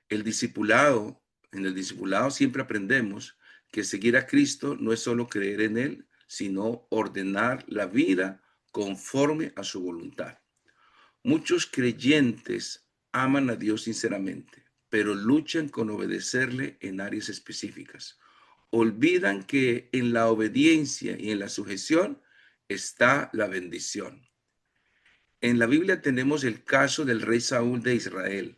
En el discipulado siempre aprendemos que seguir a Cristo no es solo creer en Él, sino ordenar la vida conforme a su voluntad. Muchos creyentes aman a Dios sinceramente, pero luchan con obedecerle en áreas específicas. Olvidan que en la obediencia y en la sujeción está la bendición. En la Biblia tenemos el caso del rey Saúl de Israel.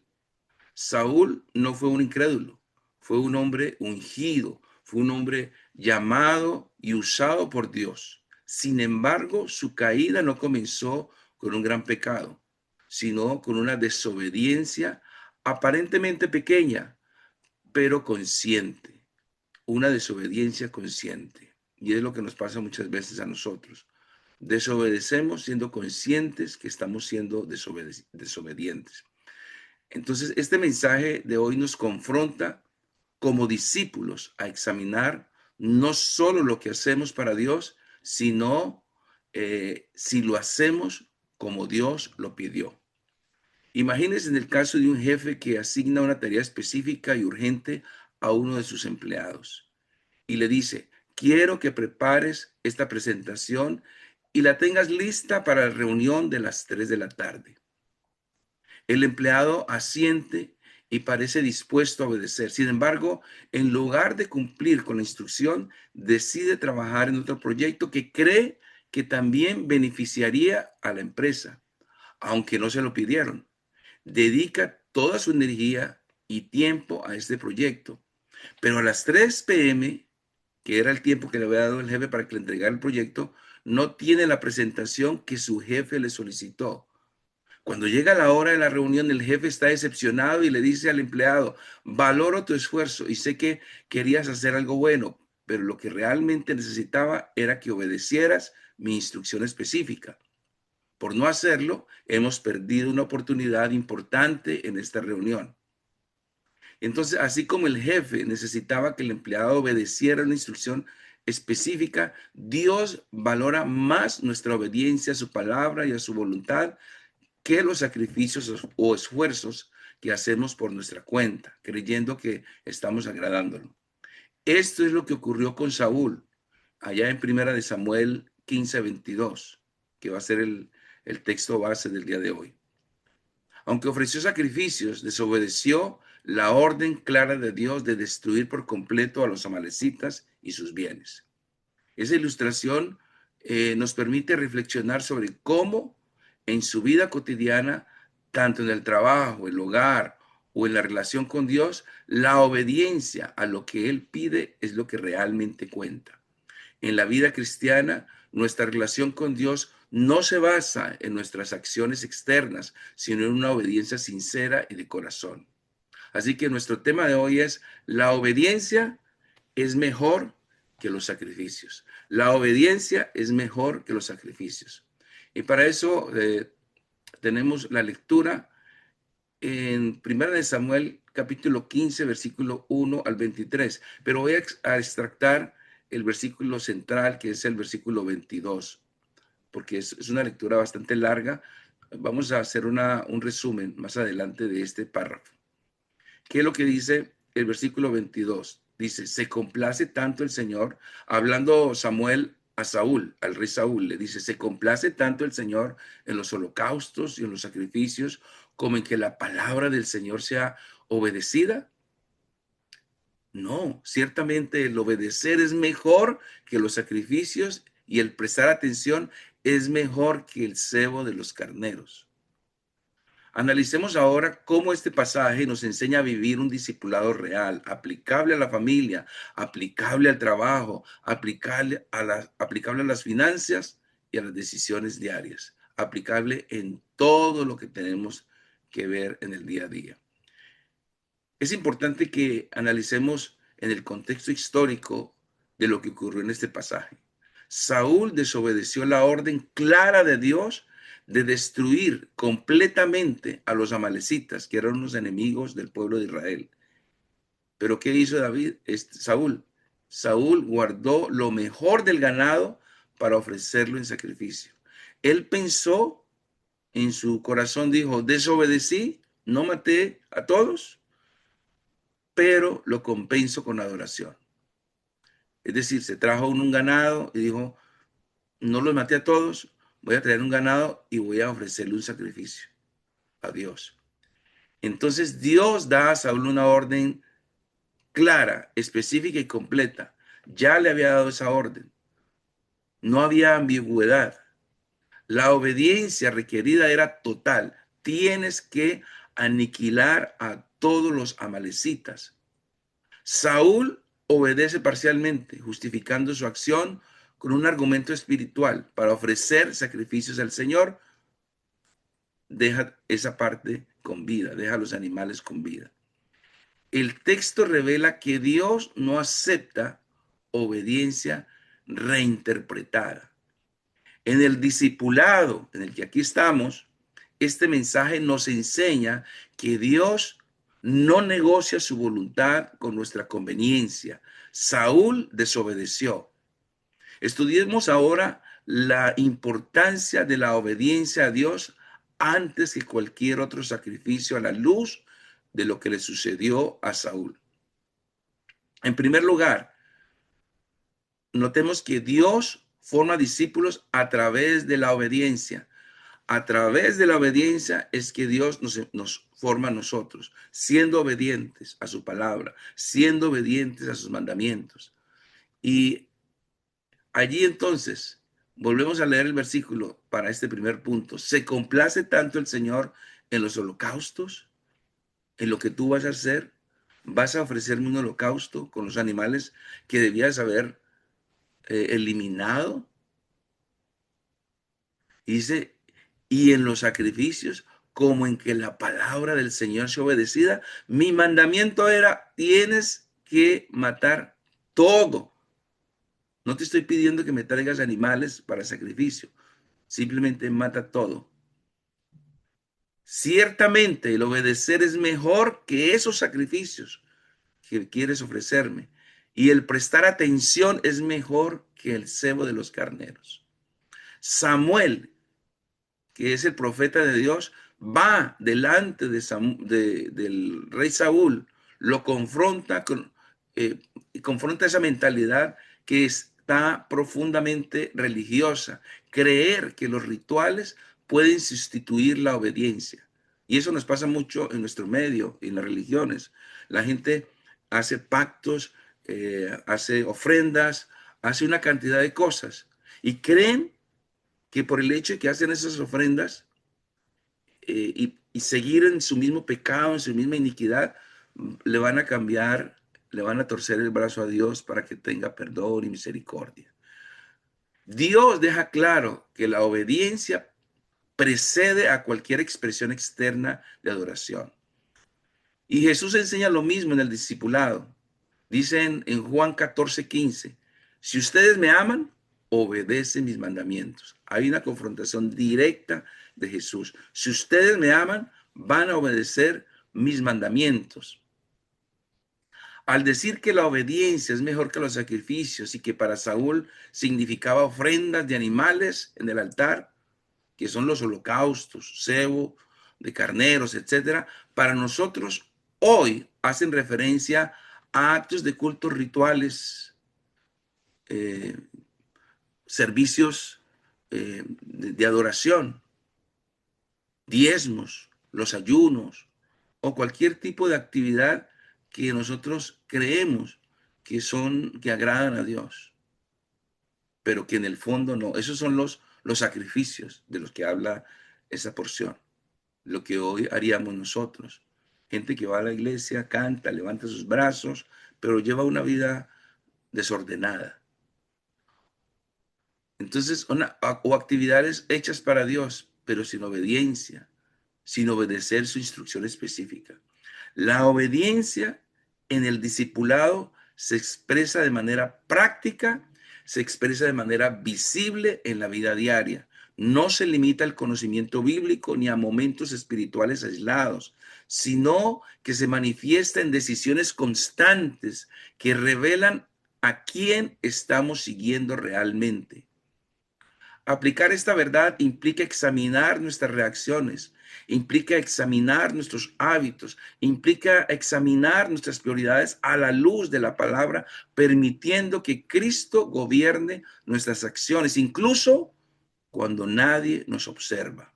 Saúl no fue un incrédulo, fue un hombre ungido, fue un hombre llamado y usado por Dios. Sin embargo, su caída no comenzó con un gran pecado, sino con una desobediencia aparentemente pequeña, pero consciente, una desobediencia consciente. Y es lo que nos pasa muchas veces a nosotros. Desobedecemos siendo conscientes que estamos siendo desobedientes. Entonces, este mensaje de hoy nos confronta como discípulos a examinar no solo lo que hacemos para Dios, sino si lo hacemos como Dios lo pidió. Imagínense en el caso de un jefe que asigna una tarea específica y urgente a uno de sus empleados y le dice, quiero que prepares esta presentación y la tengas lista para la reunión de las 3 de la tarde. El empleado asiente y parece dispuesto a obedecer. Sin embargo, en lugar de cumplir con la instrucción, decide trabajar en otro proyecto que cree que también beneficiaría a la empresa, aunque no se lo pidieron. Dedica toda su energía y tiempo a este proyecto. Pero a las 3 p.m., que era el tiempo que le había dado el jefe para que le entregara el proyecto, no tiene la presentación que su jefe le solicitó. Cuando llega la hora de la reunión, el jefe está decepcionado y le dice al empleado, valoro tu esfuerzo y sé que querías hacer algo bueno, pero lo que realmente necesitaba era que obedecieras mi instrucción específica. Por no hacerlo, hemos perdido una oportunidad importante en esta reunión. Entonces, así como el jefe necesitaba que el empleado obedeciera una instrucción específica, Dios valora más nuestra obediencia a su palabra y a su voluntad que los sacrificios o esfuerzos que hacemos por nuestra cuenta, creyendo que estamos agradándolo. Esto es lo que ocurrió con Saúl, allá en Primera de Samuel 15:22, que va a ser el texto base del día de hoy. Aunque ofreció sacrificios, desobedeció la orden clara de Dios de destruir por completo a los amalecitas y sus bienes. Esa ilustración nos permite reflexionar sobre cómo en su vida cotidiana, tanto en el trabajo, el hogar o en la relación con Dios, la obediencia a lo que Él pide es lo que realmente cuenta. En la vida cristiana, nuestra relación con Dios no se basa en nuestras acciones externas, sino en una obediencia sincera y de corazón. Así que nuestro tema de hoy es la obediencia es mejor que los sacrificios. La obediencia es mejor que los sacrificios. Y para eso tenemos la lectura en 1 de Samuel capítulo 15, versículo 1 al 23. Pero voy a extractar el versículo central, que es el versículo 22, porque es una lectura bastante larga. Vamos a hacer un resumen más adelante de este párrafo. ¿Qué es lo que dice el versículo 22? Dice, se complace tanto el Señor, hablando Samuel a Saúl, al rey Saúl, le dice, se complace tanto el Señor en los holocaustos y en los sacrificios, como en que la palabra del Señor sea obedecida. No, ciertamente el obedecer es mejor que los sacrificios y el prestar atención es mejor que el cebo de los carneros. Analicemos ahora cómo este pasaje nos enseña a vivir un discipulado real, aplicable a la familia, aplicable al trabajo, aplicable a las finanzas y a las decisiones diarias, aplicable en todo lo que tenemos que ver en el día a día. Es importante que analicemos en el contexto histórico de lo que ocurrió en este pasaje. Saúl desobedeció la orden clara de Dios de destruir completamente a los amalecitas, que eran unos enemigos del pueblo de Israel. Pero ¿qué hizo Saúl? Saúl guardó lo mejor del ganado para ofrecerlo en sacrificio. Él pensó en su corazón, dijo, desobedecí, no maté a todos, pero lo compenso con adoración. Es decir, se trajo un ganado y dijo, no los maté a todos, voy a traer un ganado y voy a ofrecerle un sacrificio a Dios. Entonces Dios da a Saúl una orden clara, específica y completa. Ya le había dado esa orden. No había ambigüedad. La obediencia requerida era total. Tienes que aniquilar a todos los amalecitas. Saúl obedece parcialmente, justificando su acción con un argumento espiritual para ofrecer sacrificios al Señor. Deja esa parte con vida, deja a los animales con vida. El texto revela que Dios no acepta obediencia reinterpretada. En el discipulado en el que aquí estamos, este mensaje nos enseña que Dios no negocia su voluntad con nuestra conveniencia. Saúl desobedeció. Estudiemos ahora la importancia de la obediencia a Dios antes que cualquier otro sacrificio a la luz de lo que le sucedió a Saúl. En primer lugar, notemos que Dios forma discípulos a través de la obediencia. A través de la obediencia es que Dios nos forma a nosotros, siendo obedientes a su palabra, siendo obedientes a sus mandamientos. Y allí entonces, volvemos a leer el versículo para este primer punto. ¿Se complace tanto el Señor en los holocaustos? ¿En lo que tú vas a hacer? ¿Vas a ofrecerme un holocausto con los animales que debías haber eliminado? Y dice, y en los sacrificios, como en que la palabra del Señor sea obedecida. Mi mandamiento era, tienes que matar todo. No te estoy pidiendo que me traigas animales para sacrificio. Simplemente mata todo. Ciertamente el obedecer es mejor que esos sacrificios que quieres ofrecerme. Y el prestar atención es mejor que el cebo de los carneros. Samuel, que es el profeta de Dios, va delante del rey Saúl, lo confronta confronta esa mentalidad que está profundamente religiosa, creer que los rituales pueden sustituir la obediencia. Y eso nos pasa mucho en nuestro medio, en las religiones. La gente hace pactos, hace ofrendas, hace una cantidad de cosas y creen que por el hecho de que hacen esas ofrendas y seguir en su mismo pecado, en su misma iniquidad, le van a cambiar, le van a torcer el brazo a Dios para que tenga perdón y misericordia. Dios deja claro que la obediencia precede a cualquier expresión externa de adoración. Y Jesús enseña lo mismo en el discipulado. Dicen en Juan 14:15, si ustedes me aman, obedecen mis mandamientos. Hay una confrontación directa de Jesús. Si ustedes me aman, van a obedecer mis mandamientos. Al decir que la obediencia es mejor que los sacrificios y que para Saúl significaba ofrendas de animales en el altar, que son los holocaustos, cebo de carneros, etcétera, para nosotros hoy hacen referencia a actos de cultos rituales, eh, servicios de adoración, diezmos, los ayunos o cualquier tipo de actividad que nosotros creemos que agradan a Dios, pero que en el fondo no. Esos son los sacrificios de los que habla esa porción. Lo que hoy haríamos nosotros. Gente que va a la iglesia, canta, levanta sus brazos, pero lleva una vida desordenada. Entonces, o actividades hechas para Dios, pero sin obediencia, sin obedecer su instrucción específica. La obediencia en el discipulado se expresa de manera práctica, se expresa de manera visible en la vida diaria. No se limita al conocimiento bíblico ni a momentos espirituales aislados, sino que se manifiesta en decisiones constantes que revelan a quién estamos siguiendo realmente. Aplicar esta verdad implica examinar nuestras reacciones, implica examinar nuestros hábitos, implica examinar nuestras prioridades a la luz de la palabra, permitiendo que Cristo gobierne nuestras acciones, incluso cuando nadie nos observa.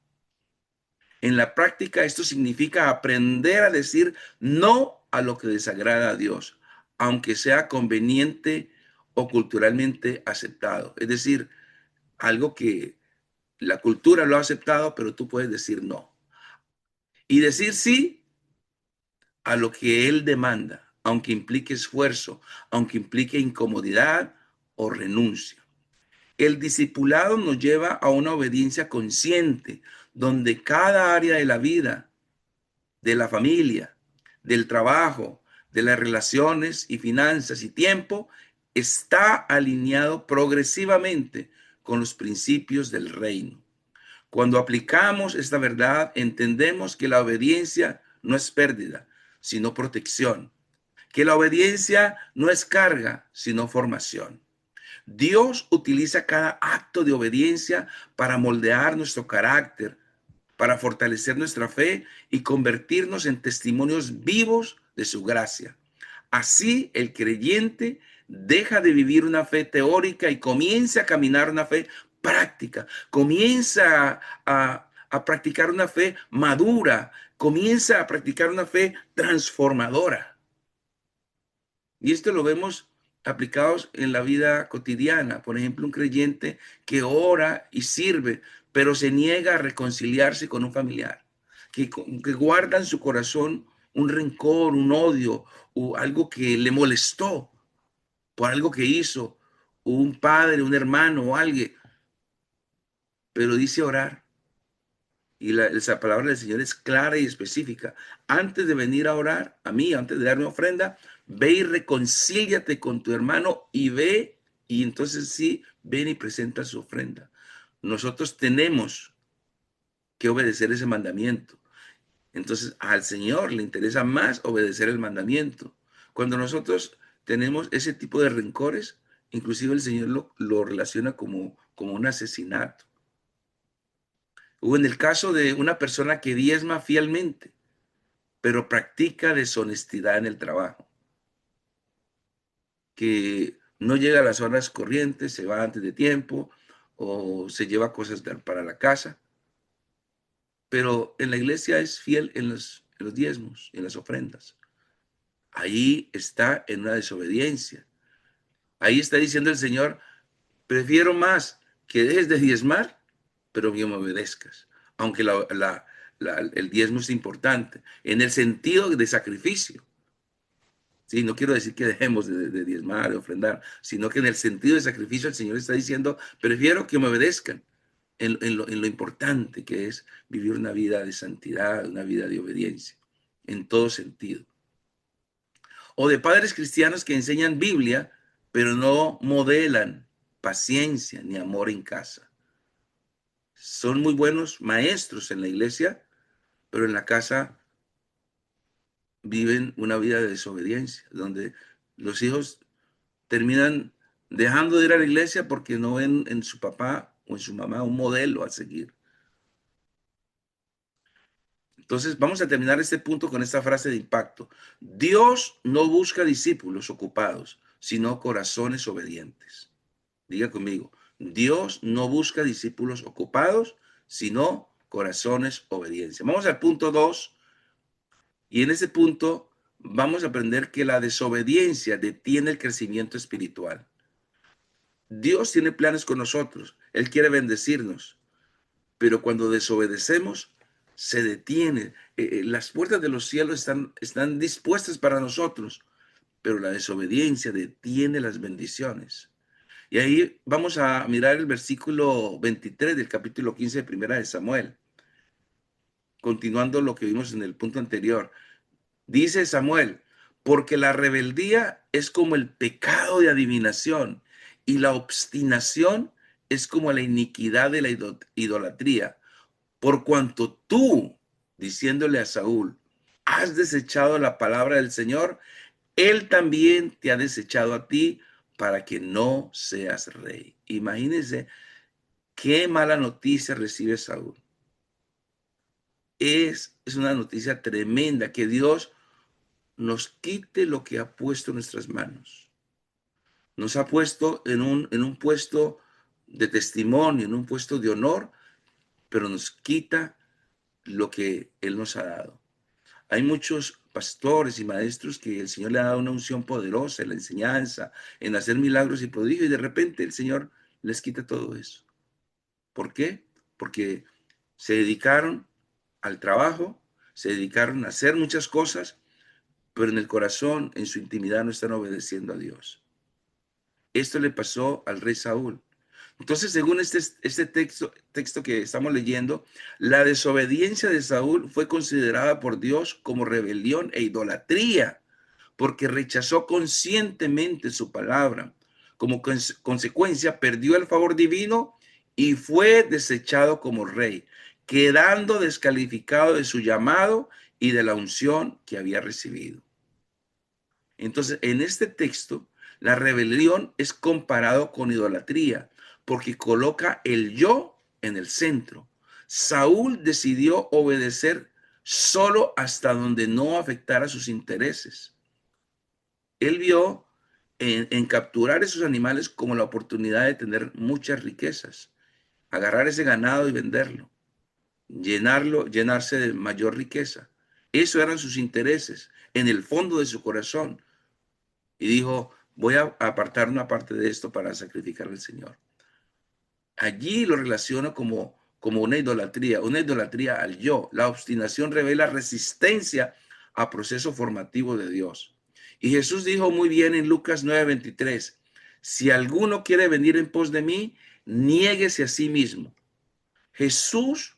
En la práctica, esto significa aprender a decir no a lo que desagrada a Dios, aunque sea conveniente o culturalmente aceptado. Es decir, algo que la cultura lo ha aceptado, pero tú puedes decir no. Y decir sí a lo que Él demanda, aunque implique esfuerzo, aunque implique incomodidad o renuncia. El discipulado nos lleva a una obediencia consciente, donde cada área de la vida, de la familia, del trabajo, de las relaciones y finanzas y tiempo, está alineado progresivamente con los principios del reino. Cuando aplicamos esta verdad, entendemos que la obediencia no es pérdida, sino protección, que la obediencia no es carga, sino formación. Dios utiliza cada acto de obediencia para moldear nuestro carácter, para fortalecer nuestra fe y convertirnos en testimonios vivos de su gracia. Así el creyente deja de vivir una fe teórica y comienza a caminar una fe práctica, comienza a practicar una fe madura, comienza a practicar una fe transformadora. Y esto lo vemos aplicados en la vida cotidiana. Por ejemplo, un creyente que ora y sirve, pero se niega a reconciliarse con un familiar, que guarda en su corazón un rencor, un odio o algo que le molestó por algo que hizo un padre, un hermano o alguien, pero dice orar. Y esa palabra del Señor es clara y específica. Antes de venir a orar a mí, antes de darme ofrenda, ve y reconcíliate con tu hermano y ve, y entonces sí, ven y presenta su ofrenda. Nosotros tenemos que obedecer ese mandamiento. Entonces al Señor le interesa más obedecer el mandamiento. Cuando nosotros tenemos ese tipo de rencores, inclusive el Señor lo relaciona como un asesinato. O en el caso de una persona que diezma fielmente, pero practica deshonestidad en el trabajo, que no llega a las horas corrientes, se va antes de tiempo o se lleva cosas para la casa, pero en la iglesia es fiel en los diezmos, en las ofrendas. Ahí está en una desobediencia. Ahí está diciendo el Señor, prefiero más que dejes de diezmar, pero que me obedezcas. Aunque el diezmo es importante, en el sentido de sacrificio. Sí, no quiero decir que dejemos de diezmar, de ofrendar, sino que en el sentido de sacrificio el Señor está diciendo, prefiero que me obedezcan en lo importante que es vivir una vida de santidad, una vida de obediencia, en todo sentido. O de padres cristianos que enseñan Biblia, pero no modelan paciencia ni amor en casa. Son muy buenos maestros en la iglesia, pero en la casa viven una vida de desobediencia, donde los hijos terminan dejando de ir a la iglesia porque no ven en su papá o en su mamá un modelo a seguir. Entonces, vamos a terminar este punto con esta frase de impacto. Dios no busca discípulos ocupados, sino corazones obedientes. Diga conmigo, Dios no busca discípulos ocupados, sino corazones obedientes. Vamos al punto 2, y en ese punto vamos a aprender que la desobediencia detiene el crecimiento espiritual. Dios tiene planes con nosotros, Él quiere bendecirnos, pero cuando desobedecemos, se detiene. Las puertas de los cielos están dispuestas para nosotros, pero la desobediencia detiene las bendiciones. Y ahí vamos a mirar el versículo 23 del capítulo 15 de Primera de Samuel, continuando lo que vimos en el punto anterior. Dice Samuel, porque la rebeldía es como el pecado de adivinación y la obstinación es como la iniquidad de la idolatría. Por cuanto tú, diciéndole a Saúl, has desechado la palabra del Señor, él también te ha desechado a ti para que no seas rey. Imagínense qué mala noticia recibe Saúl. Es una noticia tremenda, que Dios nos quite lo que ha puesto en nuestras manos. Nos ha puesto en un puesto de testimonio, en un puesto de honor, pero nos quita lo que Él nos ha dado. Hay muchos pastores y maestros que el Señor le ha dado una unción poderosa en la enseñanza, en hacer milagros y prodigios, y de repente el Señor les quita todo eso. ¿Por qué? Porque se dedicaron al trabajo, se dedicaron a hacer muchas cosas, pero en el corazón, en su intimidad, no están obedeciendo a Dios. Esto le pasó al rey Saúl. Entonces, según este texto que estamos leyendo, la desobediencia de Saúl fue considerada por Dios como rebelión e idolatría, porque rechazó conscientemente su palabra. Como consecuencia, perdió el favor divino y fue desechado como rey, quedando descalificado de su llamado y de la unción que había recibido. Entonces, en este texto, la rebelión es comparado con idolatría, porque coloca el yo en el centro. Saúl decidió obedecer solo hasta donde no afectara sus intereses. Él vio en capturar esos animales como la oportunidad de tener muchas riquezas, agarrar ese ganado y venderlo, llenarse de mayor riqueza. Eso eran sus intereses en el fondo de su corazón. Y dijo, voy a apartar una parte de esto para sacrificar al Señor. Allí lo relaciono como una idolatría al yo. La obstinación revela resistencia a proceso formativo de Dios. Y Jesús dijo muy bien en Lucas 9:23, si alguno quiere venir en pos de mí, niéguese a sí mismo. Jesús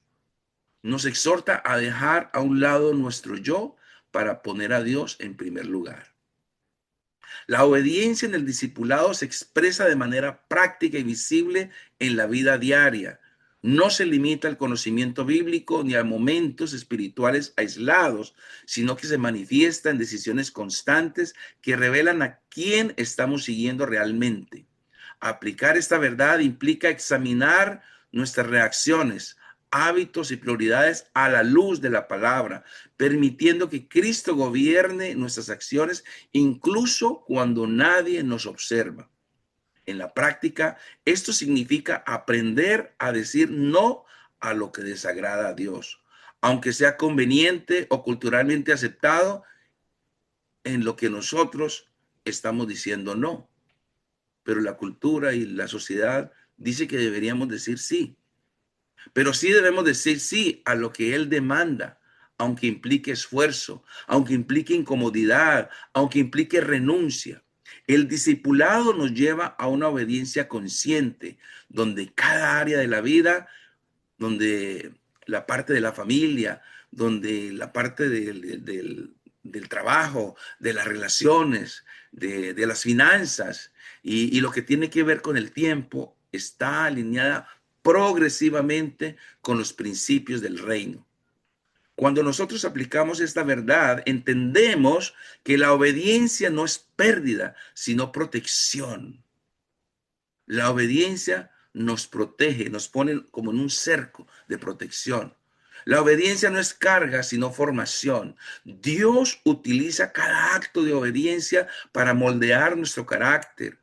nos exhorta a dejar a un lado nuestro yo para poner a Dios en primer lugar. La obediencia en el discipulado se expresa de manera práctica y visible en la vida diaria. No se limita al conocimiento bíblico ni a momentos espirituales aislados, sino que se manifiesta en decisiones constantes que revelan a quién estamos siguiendo realmente. Aplicar esta verdad implica examinar nuestras reacciones, hábitos y prioridades a la luz de la palabra, permitiendo que Cristo gobierne nuestras acciones incluso cuando nadie nos observa. En la práctica, esto significa aprender a decir no a lo que desagrada a Dios, aunque sea conveniente o culturalmente aceptado en lo que nosotros estamos diciendo no. Pero la cultura y la sociedad dice que deberíamos decir sí. Pero sí debemos decir sí a lo que Él demanda, aunque implique esfuerzo, aunque implique incomodidad, aunque implique renuncia. El discipulado nos lleva a una obediencia consciente, donde cada área de la vida, donde la parte de la familia, donde la parte del trabajo, de las relaciones, de las finanzas y lo que tiene que ver con el tiempo, está alineada progresivamente con los principios del reino. Cuando nosotros aplicamos esta verdad, entendemos que la obediencia no es pérdida, sino protección. La obediencia nos protege, nos pone como en un cerco de protección. La obediencia no es carga, sino formación. Dios utiliza cada acto de obediencia para moldear nuestro carácter.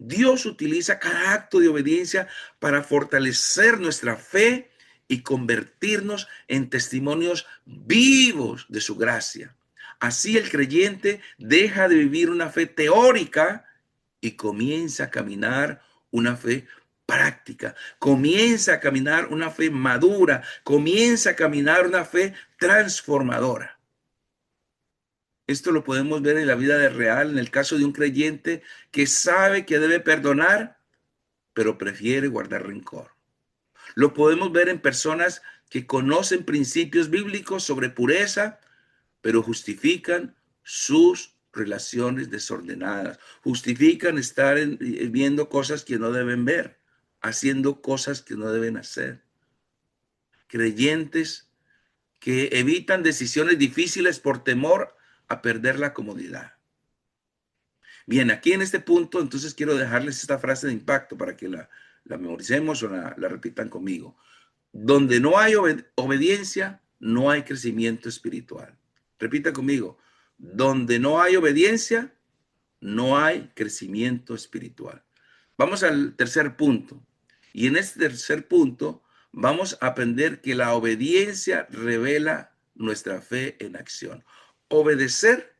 Dios utiliza cada acto de obediencia para fortalecer nuestra fe y convertirnos en testimonios vivos de su gracia. Así el creyente deja de vivir una fe teórica y comienza a caminar una fe práctica, comienza a caminar una fe madura, comienza a caminar una fe transformadora. Esto lo podemos ver en la vida real, en el caso de un creyente que sabe que debe perdonar, pero prefiere guardar rencor. Lo podemos ver en personas que conocen principios bíblicos sobre pureza, pero justifican sus relaciones desordenadas, justifican estar viendo cosas que no deben ver, haciendo cosas que no deben hacer. Creyentes que evitan decisiones difíciles por temor a perder la comodidad. Bien, aquí en este punto, entonces quiero dejarles esta frase de impacto para que la la memoricemos o la repitan conmigo. Donde no hay obediencia, no hay crecimiento espiritual. Repita conmigo. Donde no hay obediencia, no hay crecimiento espiritual. Vamos al tercer punto. Y en este tercer punto vamos a aprender que la obediencia revela nuestra fe en acción. Obedecer,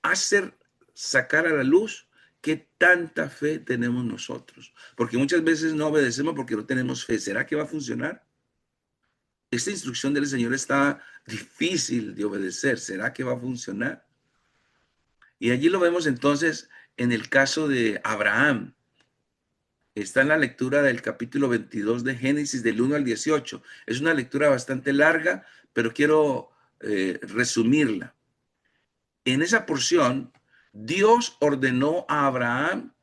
hacer, sacar a la luz qué tanta fe tenemos nosotros. Porque muchas veces no obedecemos porque no tenemos fe. ¿Será que va a funcionar? Esta instrucción del Señor está difícil de obedecer. ¿Será que va a funcionar? Y allí lo vemos entonces en el caso de Abraham. Está en la lectura del capítulo 22 de Génesis, del 1 al 18. Es una lectura bastante larga, pero quiero resumirla. En esa porción, Dios ordenó a Abraham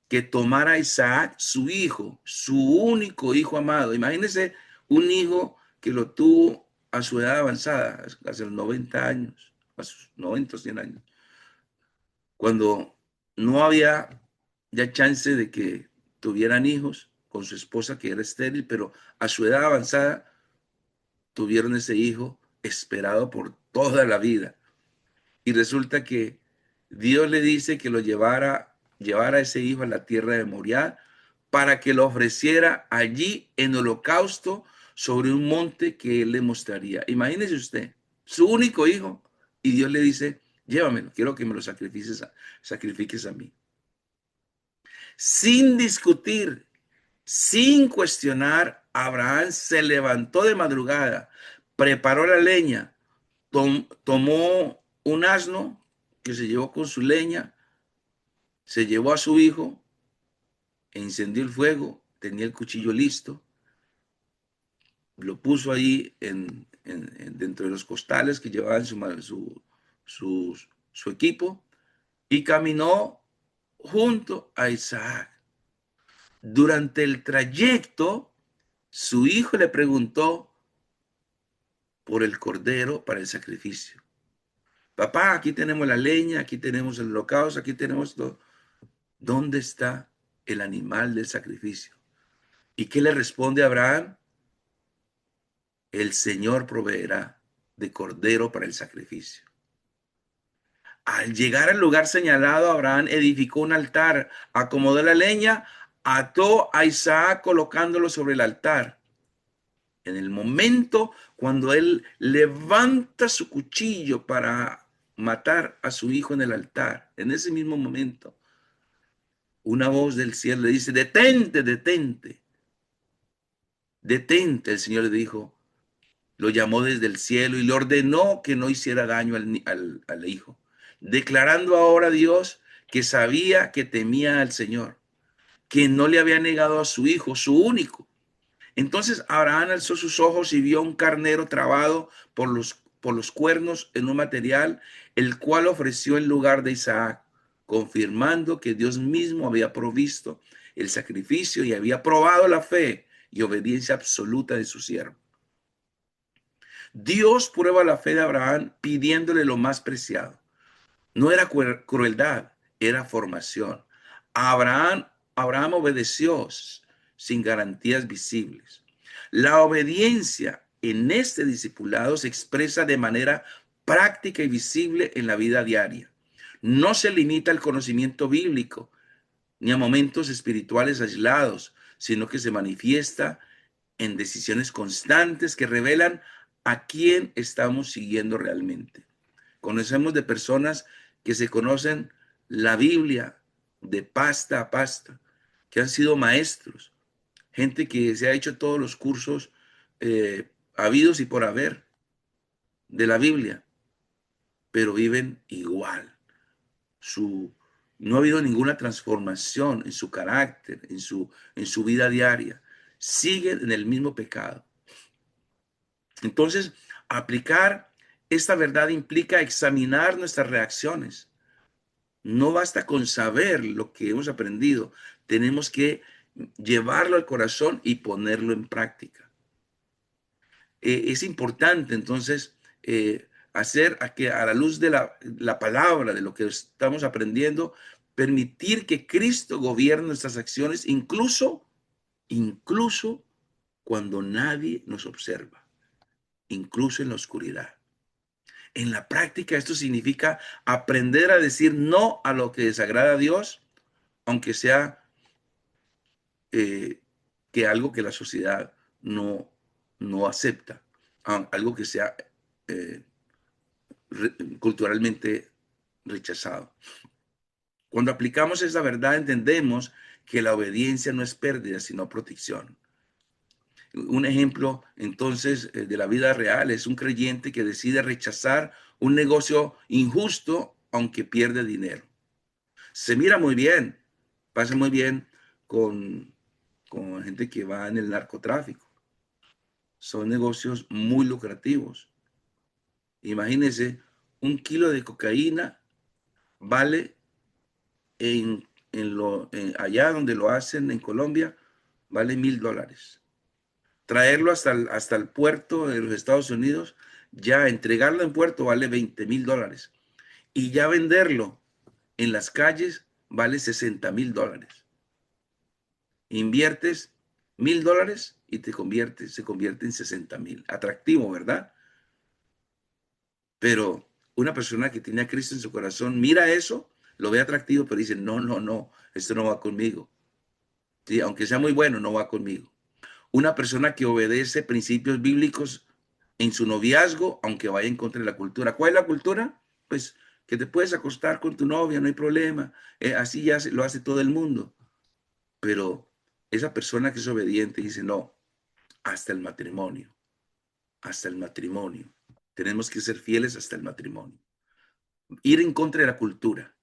que tomara a Isaac, su hijo, su único hijo amado. Imagínense un hijo que lo tuvo a su edad avanzada, hace los 90 años, a sus 90 o 100 años, cuando no había ya chance de que tuvieran hijos con su esposa que era estéril, pero a su edad avanzada tuvieron ese hijo esperado por toda la vida. Y resulta que Dios le dice que lo llevara a ese hijo a la tierra de Moriah para que lo ofreciera allí en holocausto sobre un monte que él le mostraría. Imagínese usted, su único hijo, y Dios le dice, llévamelo, quiero que me lo sacrifiques a mí. Sin discutir, sin cuestionar, Abraham se levantó de madrugada, preparó la leña, tomó un asno que se llevó con su leña, se llevó a su hijo, encendió el fuego, tenía el cuchillo listo, lo puso ahí dentro de los costales que llevaban su equipo y caminó junto a Isaac. Durante el trayecto, su hijo le preguntó por el cordero para el sacrificio. Papá, aquí tenemos la leña, aquí tenemos el holocausto, aquí tenemos todo. ¿Dónde está el animal del sacrificio? ¿Y qué le responde Abraham? El Señor proveerá de cordero para el sacrificio. Al llegar al lugar señalado, Abraham edificó un altar, acomodó la leña, ató a Isaac colocándolo sobre el altar. En el momento cuando él levanta su cuchillo para matar a su hijo en el altar, en ese mismo momento, una voz del cielo le dice, detente, detente, detente. El Señor le dijo, lo llamó desde el cielo y le ordenó que no hiciera daño al hijo, declarando ahora a Dios que sabía que temía al Señor, que no le había negado a su hijo, su único. Entonces Abraham alzó sus ojos y vio un carnero trabado por los cuernos en un material, el cual ofreció en lugar de Isaac, confirmando que Dios mismo había provisto el sacrificio y había probado la fe y obediencia absoluta de su siervo. Dios prueba la fe de Abraham pidiéndole lo más preciado. No era crueldad, era formación. Abraham obedeció sin garantías visibles. La obediencia en este discipulado se expresa de manera práctica y visible en la vida diaria. No se limita al conocimiento bíblico ni a momentos espirituales aislados, sino que se manifiesta en decisiones constantes que revelan a quién estamos siguiendo realmente. Conocemos de personas que se conocen la Biblia de pasta a pasta, que han sido maestros, gente que se ha hecho todos los cursos habidos y por haber de la Biblia, pero viven igual. Su, no ha habido ninguna transformación en su carácter, en su vida diaria. Siguen en el mismo pecado. Entonces, aplicar esta verdad implica examinar nuestras reacciones. No basta con saber lo que hemos aprendido, tenemos que llevarlo al corazón y ponerlo en práctica. Es importante entonces hacer a que a la luz de la palabra, de lo que estamos aprendiendo, permitir que Cristo gobierne nuestras acciones, incluso cuando nadie nos observa, incluso en la oscuridad. En la práctica, esto significa aprender a decir no a lo que desagrada a Dios, aunque sea que algo que la sociedad no acepta, algo que sea eh, culturalmente rechazado. Cuando aplicamos esa verdad, entendemos que la obediencia no es pérdida, sino protección. Un ejemplo, entonces, de la vida real es un creyente que decide rechazar un negocio injusto, aunque pierde dinero. Se mira muy bien, pasa muy bien con, con gente que va en el narcotráfico. Son negocios muy lucrativos. Imagínense, un kilo de cocaína vale allá donde lo hacen en Colombia, vale $1,000. Traerlo hasta el puerto de los Estados Unidos, ya entregarlo en puerto vale $20,000. Y ya venderlo en las calles vale $60,000. Inviertes $1,000 y se convierte en 60,000. Atractivo, ¿verdad? Pero una persona que tiene a Cristo en su corazón mira eso, lo ve atractivo, pero dice, no, no, no, esto no va conmigo. Sí, aunque sea muy bueno, no va conmigo. Una persona que obedece principios bíblicos en su noviazgo, aunque vaya en contra de la cultura. ¿Cuál es la cultura? Pues que te puedes acostar con tu novia, no hay problema. Así ya lo hace todo el mundo. Pero esa persona que es obediente dice, no, hasta el matrimonio, hasta el matrimonio. Tenemos que ser fieles hasta el matrimonio. Ir en contra de la cultura.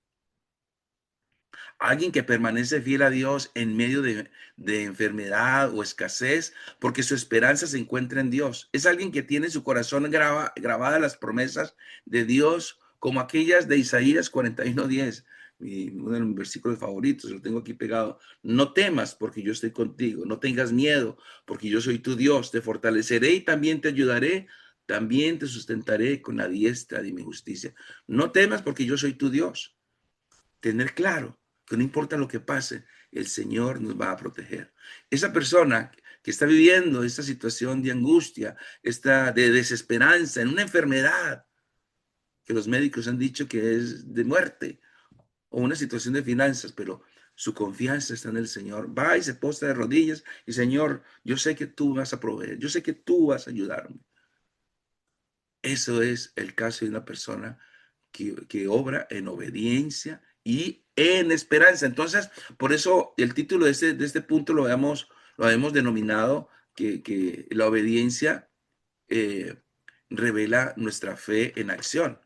Alguien que permanece fiel a Dios en medio de enfermedad o escasez, porque su esperanza se encuentra en Dios. Es alguien que tiene en su corazón grabadas las promesas de Dios, como aquellas de Isaías 41:10. Uno de mis versículos favoritos, lo tengo aquí pegado. No temas, porque yo estoy contigo. No tengas miedo, porque yo soy tu Dios. Te fortaleceré y también te ayudaré. También te sustentaré con la diestra de mi justicia. No temas, porque yo soy tu Dios. Tener claro que no importa lo que pase, el Señor nos va a proteger. Esa persona que está viviendo esta situación de angustia, esta de desesperanza, en una enfermedad que los médicos han dicho que es de muerte, o una situación de finanzas, pero su confianza está en el Señor. Va y se posta de rodillas y, Señor, yo sé que tú vas a proveer, yo sé que tú vas a ayudarme. Eso es el caso de una persona que obra en obediencia y en esperanza. Entonces, por eso el título de este punto lo hemos denominado que la obediencia eh, revela nuestra fe en acción.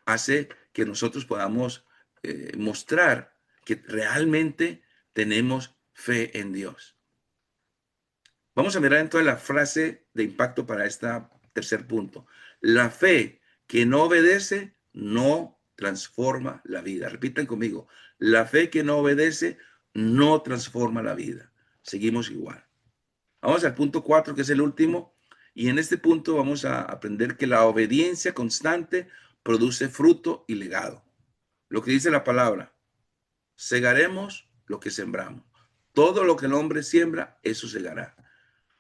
Hace que nosotros podamos mostrar que realmente tenemos fe en Dios. Vamos a mirar entonces la frase de impacto para este tercer punto. La fe que no obedece no transforma la vida. Repitan conmigo. La fe que no obedece no transforma la vida. Seguimos igual. Vamos al punto 4, que es el último. Y en este punto vamos a aprender que la obediencia constante produce fruto y legado. Lo que dice la palabra, segaremos lo que sembramos. Todo lo que el hombre siembra, eso segará.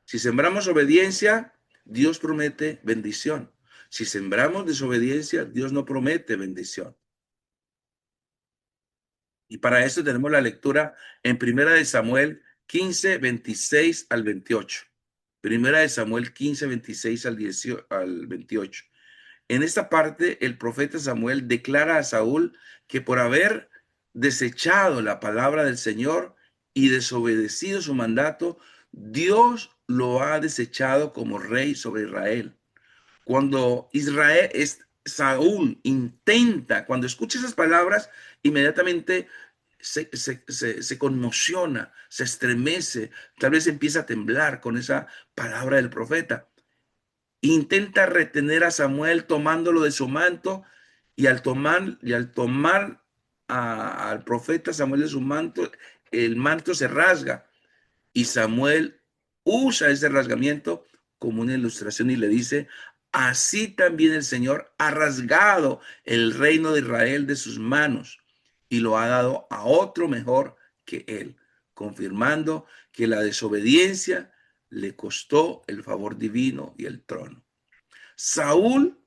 Si sembramos obediencia, Dios promete bendición. Si sembramos desobediencia, Dios no promete bendición. Y para eso tenemos la lectura en Primera de Samuel 15, 26 al 28. Primera de Samuel 15, 26 al 28. En esta parte, el profeta Samuel declara a Saúl que por haber desechado la palabra del Señor y desobedecido su mandato, Dios lo ha desechado como rey sobre Israel. Cuando Saúl intenta, cuando escucha esas palabras, inmediatamente se conmociona, se estremece, tal vez empieza a temblar con esa palabra del profeta. Intenta retener a Samuel tomándolo de su manto y al tomar al profeta Samuel de su manto, el manto se rasga y Samuel usa ese rasgamiento como una ilustración y le dice, así también el Señor ha rasgado el reino de Israel de sus manos y lo ha dado a otro mejor que él, confirmando que la desobediencia le costó el favor divino y el trono. Saúl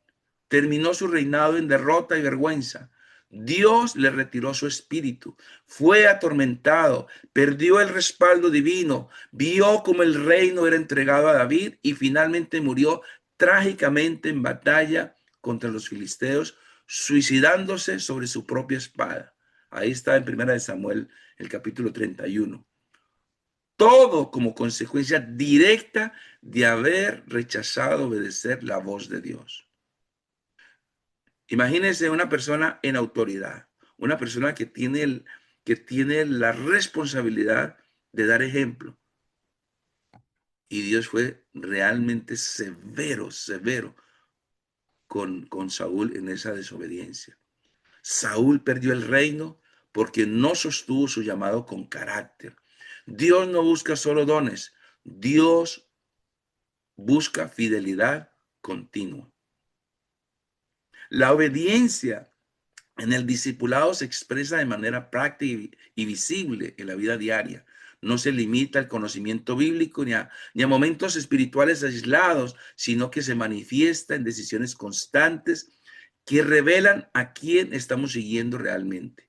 terminó su reinado en derrota y vergüenza. Dios le retiró su espíritu, fue atormentado, perdió el respaldo divino, vio como el reino era entregado a David y finalmente murió trágicamente en batalla contra los filisteos, suicidándose sobre su propia espada. Ahí está en Primera de Samuel, el capítulo 31. Todo como consecuencia directa de haber rechazado obedecer la voz de Dios. Imagínense una persona en autoridad, una persona que tiene la responsabilidad de dar ejemplo. Y Dios fue realmente severo, severo con Saúl en esa desobediencia. Saúl perdió el reino porque no sostuvo su llamado con carácter. Dios no busca solo dones, Dios busca fidelidad continua. La obediencia en el discipulado se expresa de manera práctica y visible en la vida diaria. No se limita al conocimiento bíblico ni a momentos espirituales aislados, sino que se manifiesta en decisiones constantes que revelan a quién estamos siguiendo realmente.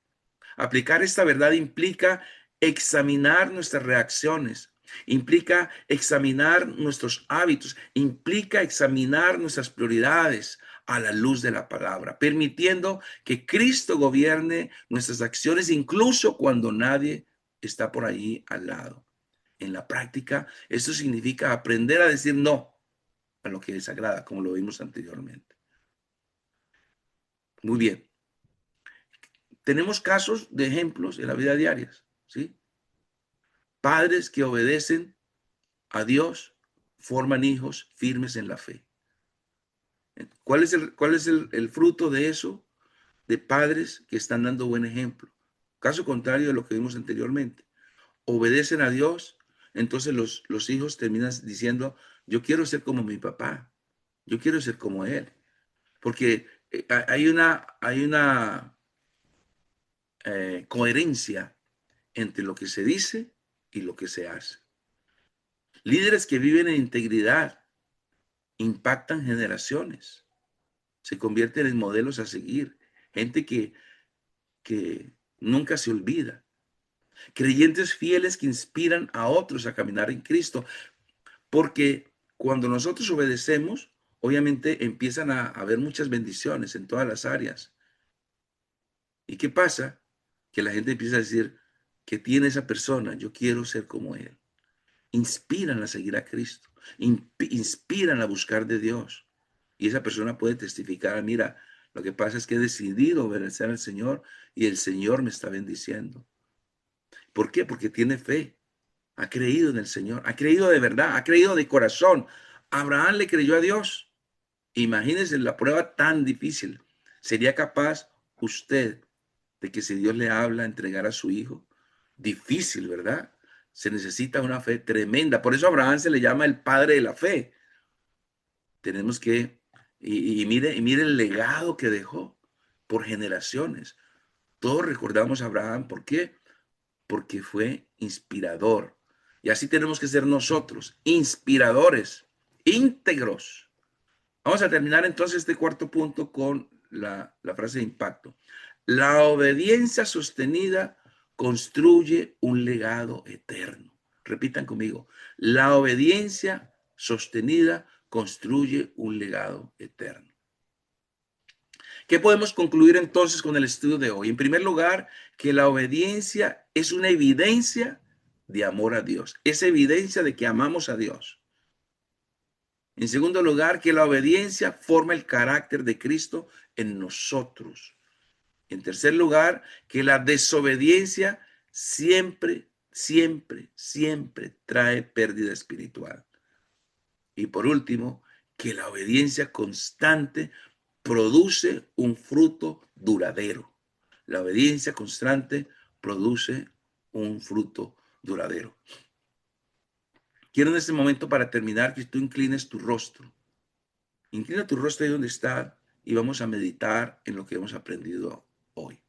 Aplicar esta verdad implica examinar nuestras reacciones, implica examinar nuestros hábitos, implica examinar nuestras prioridades a la luz de la palabra, permitiendo que Cristo gobierne nuestras acciones incluso cuando nadie está por ahí al lado. En la práctica, esto significa aprender a decir no a lo que desagrada, como lo vimos anteriormente. Muy bien. Tenemos casos de ejemplos en la vida diaria, ¿sí? Padres que obedecen a Dios forman hijos firmes en la fe. Cuál es el fruto de eso? De padres que están dando buen ejemplo. Caso contrario de lo que vimos anteriormente. Obedecen a Dios, entonces los hijos terminan diciendo, yo quiero ser como mi papá, yo quiero ser como él. Porque hay una coherencia entre lo que se dice y lo que se hace. Líderes que viven en integridad impactan generaciones, se convierten en modelos a seguir, gente que nunca se olvida, creyentes fieles que inspiran a otros a caminar en Cristo, porque cuando nosotros obedecemos, obviamente empiezan a haber muchas bendiciones en todas las áreas. ¿Y qué pasa? Que la gente empieza a decir, que tiene esa persona? Yo quiero ser como él. Inspiran a seguir a Cristo, inspiran a buscar de Dios. Y esa persona puede testificar, mira, lo que pasa es que he decidido obedecer al Señor y el Señor me está bendiciendo. ¿Por qué? Porque tiene fe, ha creído en el Señor, ha creído de verdad, ha creído de corazón. Abraham le creyó a Dios. Imagínense la prueba tan difícil. ¿Sería capaz usted de que si Dios le habla, entregar a su hijo? Difícil, ¿verdad? Se necesita una fe tremenda. Por eso a Abraham se le llama el padre de la fe. Tenemos que, y mire el legado que dejó por generaciones. Todos recordamos a Abraham. ¿Por qué? Porque fue inspirador. Y así tenemos que ser nosotros, inspiradores, íntegros. Vamos a terminar entonces este cuarto punto con la frase de impacto. La obediencia sostenida construye un legado eterno. Repitan conmigo. La obediencia sostenida construye un legado eterno. ¿Qué podemos concluir entonces con el estudio de hoy? En primer lugar, que la obediencia es una evidencia de amor a Dios. Es evidencia de que amamos a Dios. En segundo lugar, que la obediencia forma el carácter de Cristo en nosotros. En tercer lugar, que la desobediencia siempre, siempre, siempre trae pérdida espiritual. Y por último, que la obediencia constante produce un fruto duradero. La obediencia constante produce un fruto duradero. Quiero en este momento, para terminar, que tú inclines tu rostro. Inclina tu rostro ahí donde está y vamos a meditar en lo que hemos aprendido hoy.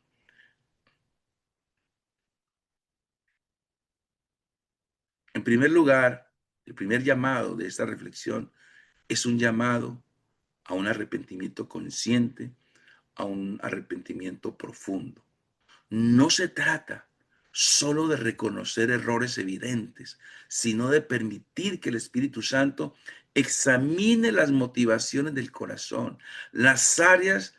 En primer lugar, el primer llamado de esta reflexión es un llamado a un arrepentimiento consciente, a un arrepentimiento profundo. No se trata solo de reconocer errores evidentes, sino de permitir que el Espíritu Santo examine las motivaciones del corazón, las áreas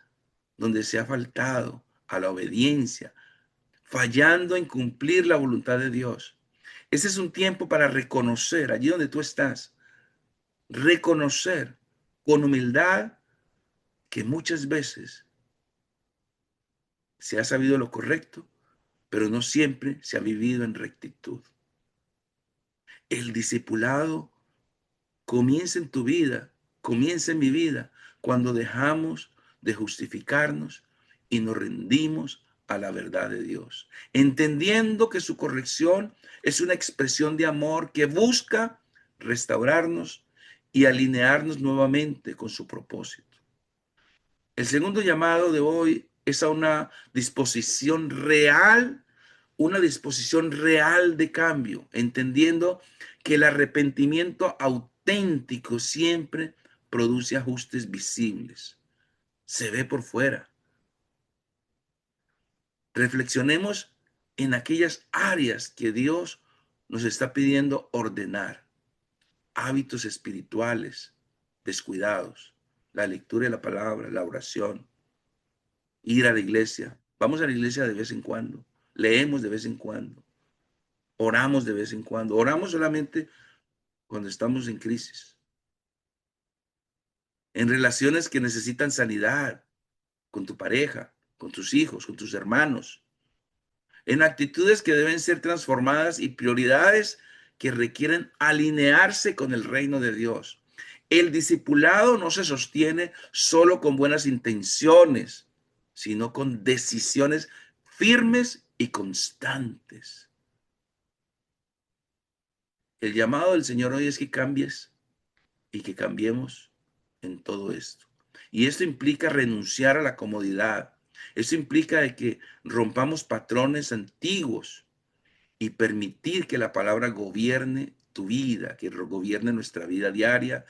donde se ha faltado a la obediencia, fallando en cumplir la voluntad de Dios. Ese es un tiempo para reconocer allí donde tú estás, reconocer con humildad que muchas veces se ha sabido lo correcto, pero no siempre se ha vivido en rectitud. El discipulado comienza en tu vida, comienza en mi vida, cuando dejamos de justificarnos y nos rendimos a la verdad de Dios, entendiendo que su corrección es una expresión de amor que busca restaurarnos y alinearnos nuevamente con su propósito. El segundo llamado de hoy es a una disposición real de cambio, entendiendo que el arrepentimiento auténtico siempre produce ajustes visibles. Se ve por fuera. Reflexionemos en aquellas áreas que Dios nos está pidiendo ordenar. Hábitos espirituales descuidados, la lectura de la palabra, la oración, ir a la iglesia. Vamos a la iglesia de vez en cuando, leemos de vez en cuando, oramos de vez en cuando. Oramos solamente cuando estamos en crisis, en relaciones que necesitan sanidad, con tu pareja, con tus hijos, con tus hermanos, en actitudes que deben ser transformadas y prioridades que requieren alinearse con el reino de Dios. El discipulado no se sostiene solo con buenas intenciones, sino con decisiones firmes y constantes. El llamado del Señor hoy es que cambies y que cambiemos en todo esto. Y esto implica renunciar a la comodidad. Esto implica de que rompamos patrones antiguos y permitir que la palabra gobierne tu vida, que gobierne nuestra vida diaria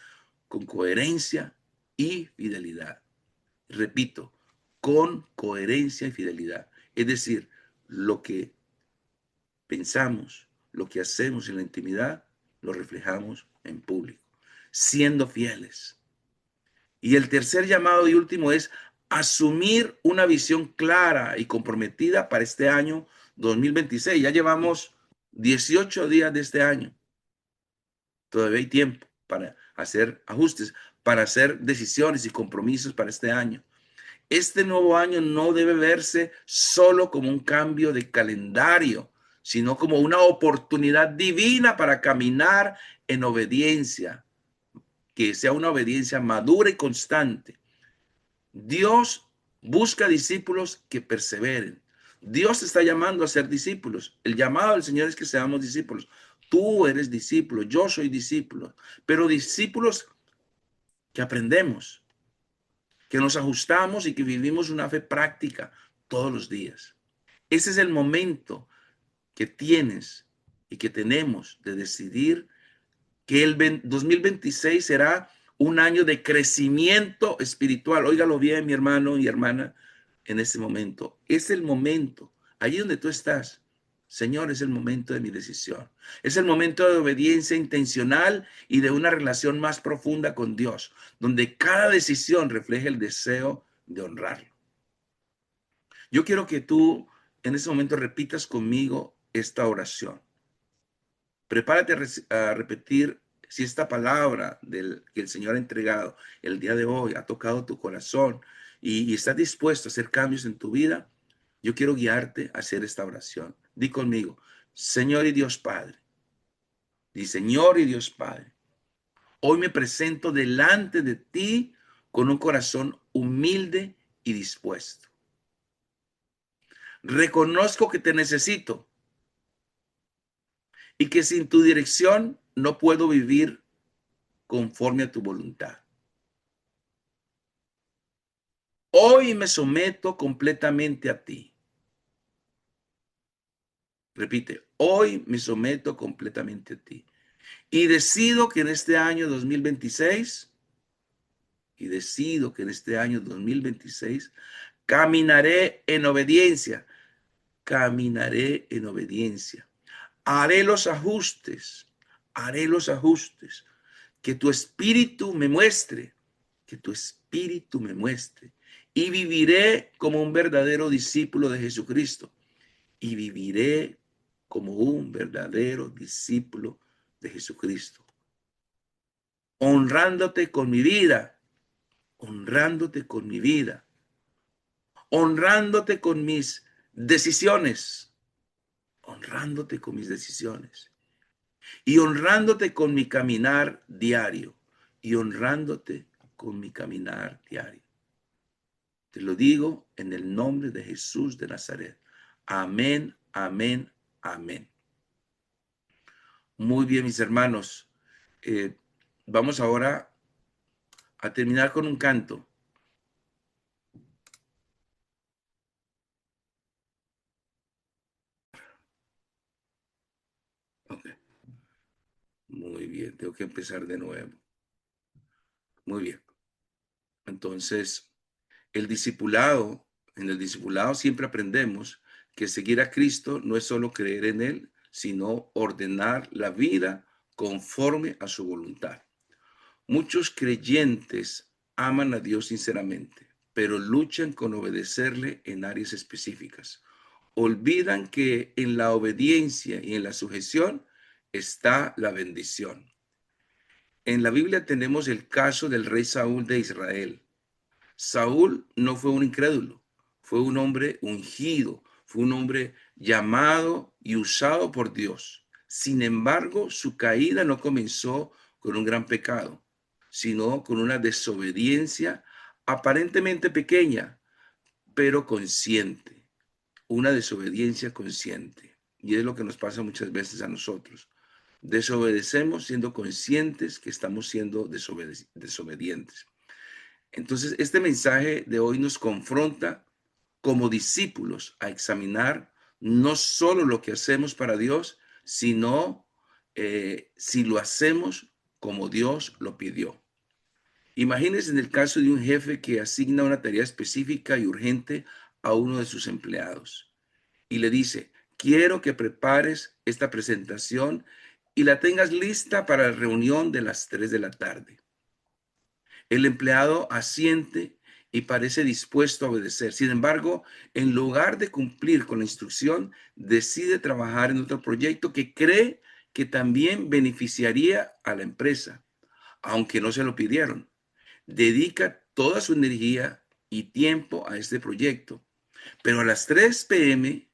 con coherencia y fidelidad. Repito, con coherencia y fidelidad. Es decir, lo que pensamos, lo que hacemos en la intimidad, lo reflejamos en público, siendo fieles. Y el tercer llamado y último es asumir una visión clara y comprometida para este año 2026. Ya llevamos 18 días de este año. Todavía hay tiempo para hacer ajustes, para hacer decisiones y compromisos para este año. Este nuevo año no debe verse solo como un cambio de calendario, sino como una oportunidad divina para caminar en obediencia, que sea una obediencia madura y constante. Dios busca discípulos que perseveren. Dios está llamando a ser discípulos. El llamado del Señor es que seamos discípulos. Tú eres discípulo, yo soy discípulo, pero discípulos que aprendemos, que nos ajustamos y que vivimos una fe práctica todos los días. Ese es el momento que tienes y que tenemos de decidir que el 2026 será un año de crecimiento espiritual. Óigalo bien, mi hermano y hermana, en este momento. Es el momento, allí donde tú estás. Señor, es el momento de mi decisión. Es el momento de obediencia intencional y de una relación más profunda con Dios, donde cada decisión refleje el deseo de honrarlo. Yo quiero que tú en este momento repitas conmigo esta oración. Prepárate a repetir si esta palabra que el Señor ha entregado el día de hoy ha tocado tu corazón y estás dispuesto a hacer cambios en tu vida. Yo quiero guiarte a hacer esta oración. Di conmigo, Señor y Dios Padre. Di, Señor y Dios Padre. Hoy me presento delante de ti con un corazón humilde y dispuesto. Reconozco que te necesito y que sin tu dirección no puedo vivir conforme a tu voluntad. Hoy me someto completamente a ti. Repite, hoy me someto completamente a ti. Y decido que en este año 2026, y decido que en este año 2026 caminaré en obediencia, caminaré en obediencia. Haré los ajustes que tu espíritu me muestre, que tu espíritu me muestre. Y viviré como un verdadero discípulo de Jesucristo. Y viviré como un verdadero discípulo de Jesucristo. Honrándote con mi vida, honrándote con mi vida, honrándote con mis decisiones, honrándote con mis decisiones y honrándote con mi caminar diario y honrándote con mi caminar diario. Te lo digo en el nombre de Jesús de Nazaret. Amén, amén, amén. Muy bien, mis hermanos. Eh, Vamos ahora a terminar con un canto. Okay. Muy bien, tengo que empezar de nuevo. Muy bien. Entonces, en el discipulado siempre aprendemos que seguir a Cristo no es solo creer en Él, sino ordenar la vida conforme a su voluntad. Muchos creyentes aman a Dios sinceramente, pero luchan con obedecerle en áreas específicas. Olvidan que en la obediencia y en la sujeción está la bendición. En la Biblia tenemos el caso del rey Saúl de Israel. Saúl no fue un incrédulo, fue un hombre ungido, fue un hombre llamado y usado por Dios. Sin embargo, su caída no comenzó con un gran pecado, sino con una desobediencia aparentemente pequeña, pero consciente, una desobediencia consciente. Y es lo que nos pasa muchas veces a nosotros. Desobedecemos siendo conscientes que estamos siendo desobedientes. Entonces, este mensaje de hoy nos confronta como discípulos a examinar no solo lo que hacemos para Dios, sino si lo hacemos como Dios lo pidió. Imagínense en el caso de un jefe que asigna una tarea específica y urgente a uno de sus empleados y le dice, quiero que prepares esta presentación y la tengas lista para la reunión de las 3 de la tarde. El empleado asiente y parece dispuesto a obedecer. Sin embargo, en lugar de cumplir con la instrucción, decide trabajar en otro proyecto que cree que también beneficiaría a la empresa, aunque no se lo pidieron. Dedica toda su energía y tiempo a este proyecto. Pero a las 3 p.m.,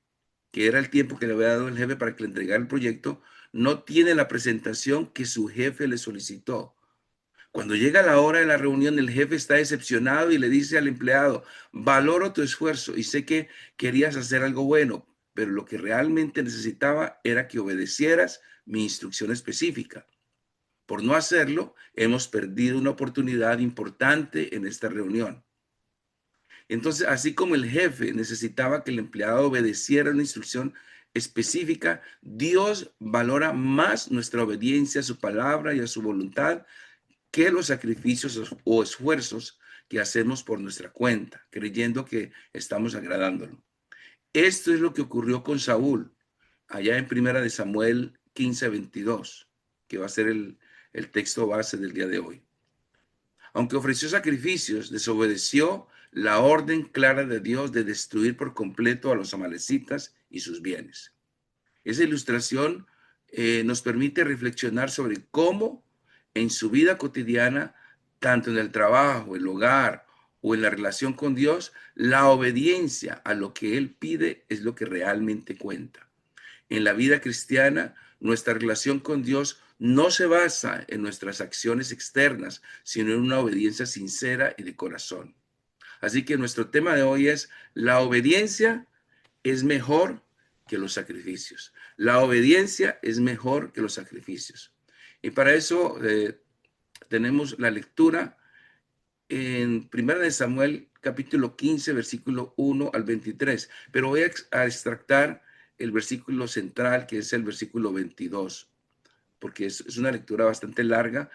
que era el tiempo que le había dado el jefe para que le entregara el proyecto, no tiene la presentación que su jefe le solicitó. Cuando llega la hora de la reunión, el jefe está decepcionado y le dice al empleado, valoro tu esfuerzo y sé que querías hacer algo bueno, pero lo que realmente necesitaba era que obedecieras mi instrucción específica. Por no hacerlo, hemos perdido una oportunidad importante en esta reunión. Entonces, así como el jefe necesitaba que el empleado obedeciera una instrucción específica, Dios valora más nuestra obediencia a su palabra y a su voluntad que los sacrificios o esfuerzos que hacemos por nuestra cuenta, creyendo que estamos agradándolo. Esto es lo que ocurrió con Saúl, allá en Primera de Samuel 15:22, que va a ser el texto base del día de hoy. Aunque ofreció sacrificios, desobedeció la orden clara de Dios de destruir por completo a los amalecitas y sus bienes. Esa ilustración nos permite reflexionar sobre cómo en su vida cotidiana, tanto en el trabajo, el hogar o en la relación con Dios, la obediencia a lo que Él pide es lo que realmente cuenta. En la vida cristiana, nuestra relación con Dios no se basa en nuestras acciones externas, sino en una obediencia sincera y de corazón. Así que nuestro tema de hoy es: la obediencia es mejor que los sacrificios. La obediencia es mejor que los sacrificios. Y para eso tenemos la lectura en 1 de Samuel capítulo 15, versículo 1 al 23. Pero voy a extractar el versículo central, que es el versículo 22, porque es una lectura bastante larga.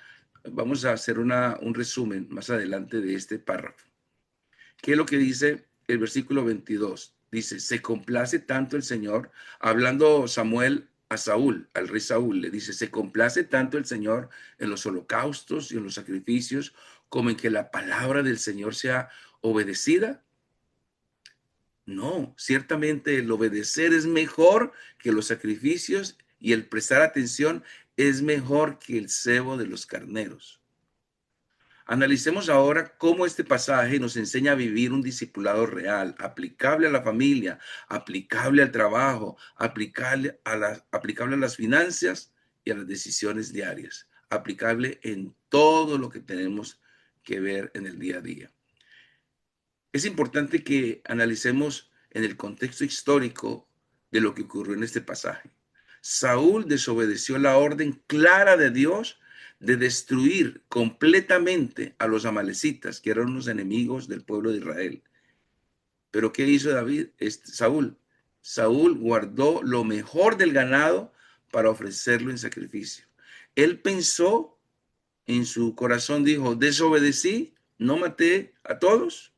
Vamos a hacer un resumen más adelante de este párrafo. ¿Qué es lo que dice el versículo 22? Dice, se complace tanto el Señor, hablando Samuel a Saúl, al rey Saúl, le dice, se complace tanto el Señor en los holocaustos y en los sacrificios, como en que la palabra del Señor sea obedecida. No, ciertamente el obedecer es mejor que los sacrificios y el prestar atención es mejor que el cebo de los carneros. Analicemos ahora cómo este pasaje nos enseña a vivir un discipulado real, aplicable a la familia, aplicable al trabajo, aplicable a las finanzas y a las decisiones diarias, aplicable en todo lo que tenemos que ver en el día a día. Es importante que analicemos en el contexto histórico de lo que ocurrió en este pasaje. Saúl desobedeció la orden clara de Dios de destruir completamente a los amalecitas, que eran unos enemigos del pueblo de Israel. Pero ¿qué hizo Saúl? Saúl guardó lo mejor del ganado para ofrecerlo en sacrificio. Él pensó en su corazón, dijo, desobedecí, no maté a todos,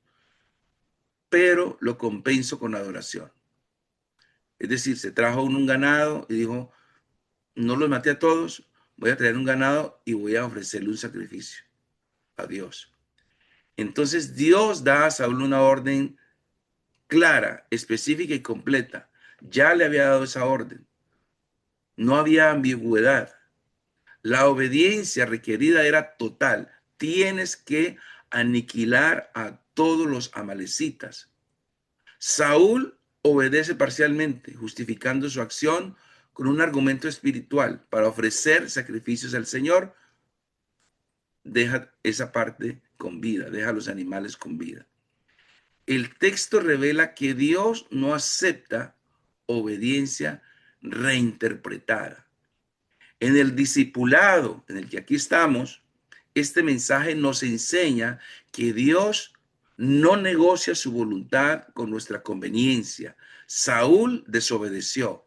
pero lo compenso con adoración. Es decir, se trajo un ganado y dijo, no los maté a todos, voy a traer un ganado y voy a ofrecerle un sacrificio a Dios. Entonces Dios da a Saúl una orden clara, específica y completa. Ya le había dado esa orden. No había ambigüedad. La obediencia requerida era total. Tienes que aniquilar a todos los amalecitas. Saúl obedece parcialmente, justificando su acción con un argumento espiritual para ofrecer sacrificios al Señor. Deja esa parte con vida, deja a los animales con vida. El texto revela que Dios no acepta obediencia reinterpretada. En el discipulado en el que aquí estamos, este mensaje nos enseña que Dios no negocia su voluntad con nuestra conveniencia. Saúl desobedeció.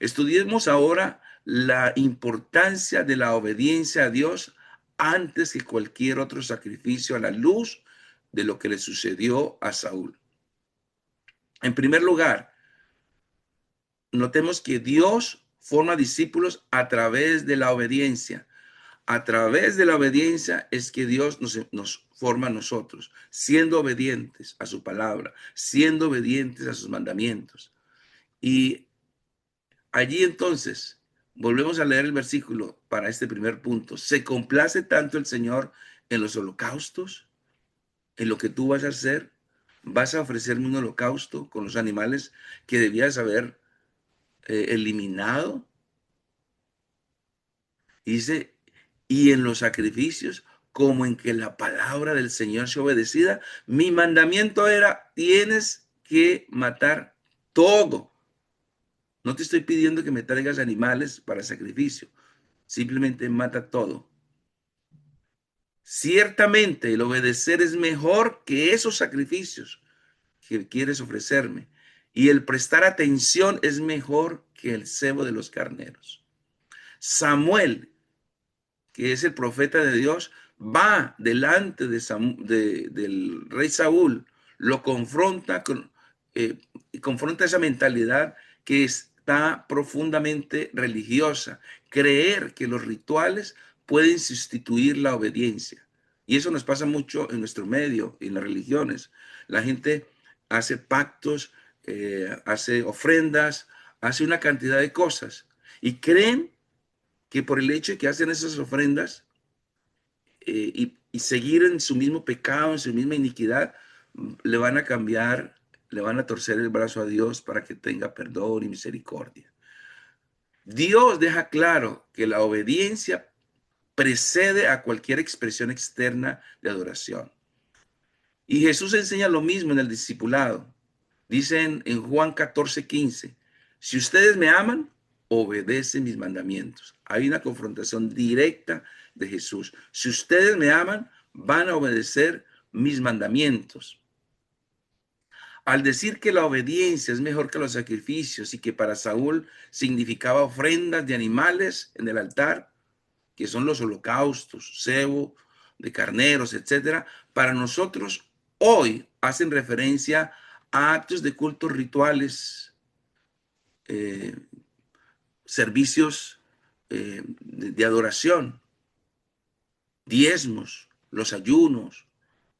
Estudiemos ahora la importancia de la obediencia a Dios antes que cualquier otro sacrificio a la luz de lo que le sucedió a Saúl. En primer lugar, notemos que Dios forma discípulos a través de la obediencia. A través de la obediencia es que Dios nos forma a nosotros, siendo obedientes a su palabra, siendo obedientes a sus mandamientos. Y allí entonces, volvemos a leer el versículo para este primer punto. ¿Se complace tanto el Señor en los holocaustos? ¿En lo que tú vas a hacer? ¿Vas a ofrecerme un holocausto con los animales que debías haber eliminado? Dice, y en los sacrificios, como en que la palabra del Señor sea obedecida. Mi mandamiento era, tienes que matar todo. No te estoy pidiendo que me traigas animales para sacrificio. Simplemente mata todo. Ciertamente el obedecer es mejor que esos sacrificios que quieres ofrecerme. Y el prestar atención es mejor que el cebo de los carneros. Samuel, que es el profeta de Dios, va delante del rey Saúl, lo confronta, confronta esa mentalidad que está profundamente religiosa, creer que los rituales pueden sustituir la obediencia. Y eso nos pasa mucho en nuestro medio, en las religiones. La gente hace pactos, hace ofrendas, hace una cantidad de cosas y creen que por el hecho de que hacen esas ofrendas y seguir en su mismo pecado, en su misma iniquidad, le van a cambiar, le van a torcer el brazo a Dios para que tenga perdón y misericordia. Dios deja claro que la obediencia precede a cualquier expresión externa de adoración. Y Jesús enseña lo mismo en el discipulado. Dicen en Juan 14:15, si ustedes me aman, obedecen mis mandamientos. Hay una confrontación directa de Jesús. Si ustedes me aman, van a obedecer mis mandamientos. Al decir que la obediencia es mejor que los sacrificios y que para Saúl significaba ofrendas de animales en el altar, que son los holocaustos, cebo de carneros, etcétera, para nosotros hoy hacen referencia a actos de cultos rituales, eh, servicios de adoración, diezmos, los ayunos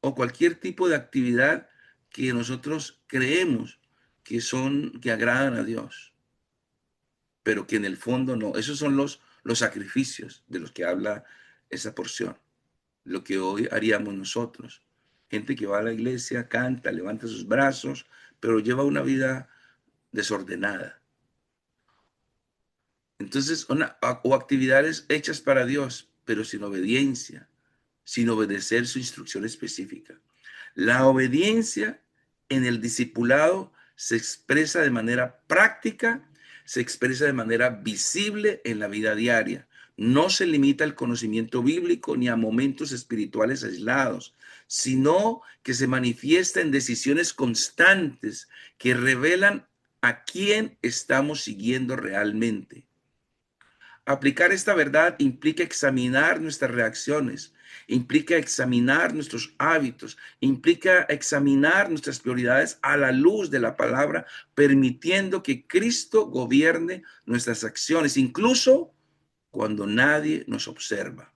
o cualquier tipo de actividad que nosotros creemos que agradan a Dios, pero que en el fondo no. Esos son los sacrificios de los que habla esa porción. Lo que hoy haríamos nosotros. Gente que va a la iglesia, canta, levanta sus brazos, pero lleva una vida desordenada. Entonces, o actividades hechas para Dios, pero sin obediencia, sin obedecer su instrucción específica. La obediencia en el discipulado se expresa de manera práctica, se expresa de manera visible en la vida diaria. No se limita al conocimiento bíblico ni a momentos espirituales aislados, sino que se manifiesta en decisiones constantes que revelan a quién estamos siguiendo realmente. Aplicar esta verdad implica examinar nuestras reacciones, implica examinar nuestros hábitos, implica examinar nuestras prioridades a la luz de la palabra, permitiendo que Cristo gobierne nuestras acciones, incluso cuando nadie nos observa.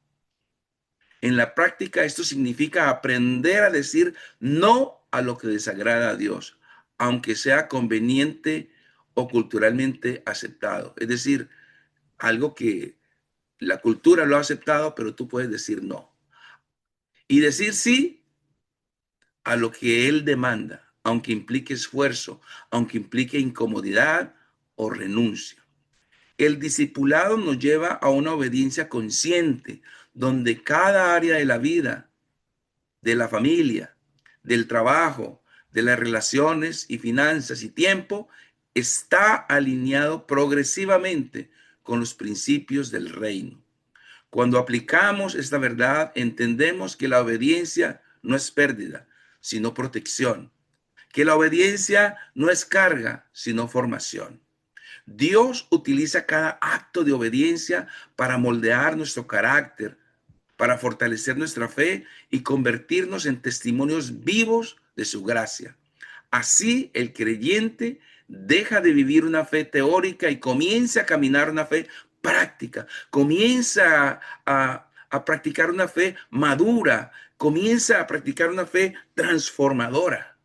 En la práctica, esto significa aprender a decir no a lo que desagrada a Dios, aunque sea conveniente o culturalmente aceptado. Es decir, algo que la cultura lo ha aceptado, pero tú puedes decir no. Y decir sí a lo que él demanda, aunque implique esfuerzo, aunque implique incomodidad o renuncia. El discipulado nos lleva a una obediencia consciente, donde cada área de la vida, de la familia, del trabajo, de las relaciones y finanzas y tiempo, está alineado progresivamente con los principios del reino. Cuando aplicamos esta verdad, entendemos que la obediencia no es pérdida, sino protección, que la obediencia no es carga, sino formación. Dios utiliza cada acto de obediencia para moldear nuestro carácter, para fortalecer nuestra fe y convertirnos en testimonios vivos de su gracia. Así el creyente deja de vivir una fe teórica y comienza a caminar una fe práctica, comienza a practicar una fe madura, comienza a practicar una fe transformadora.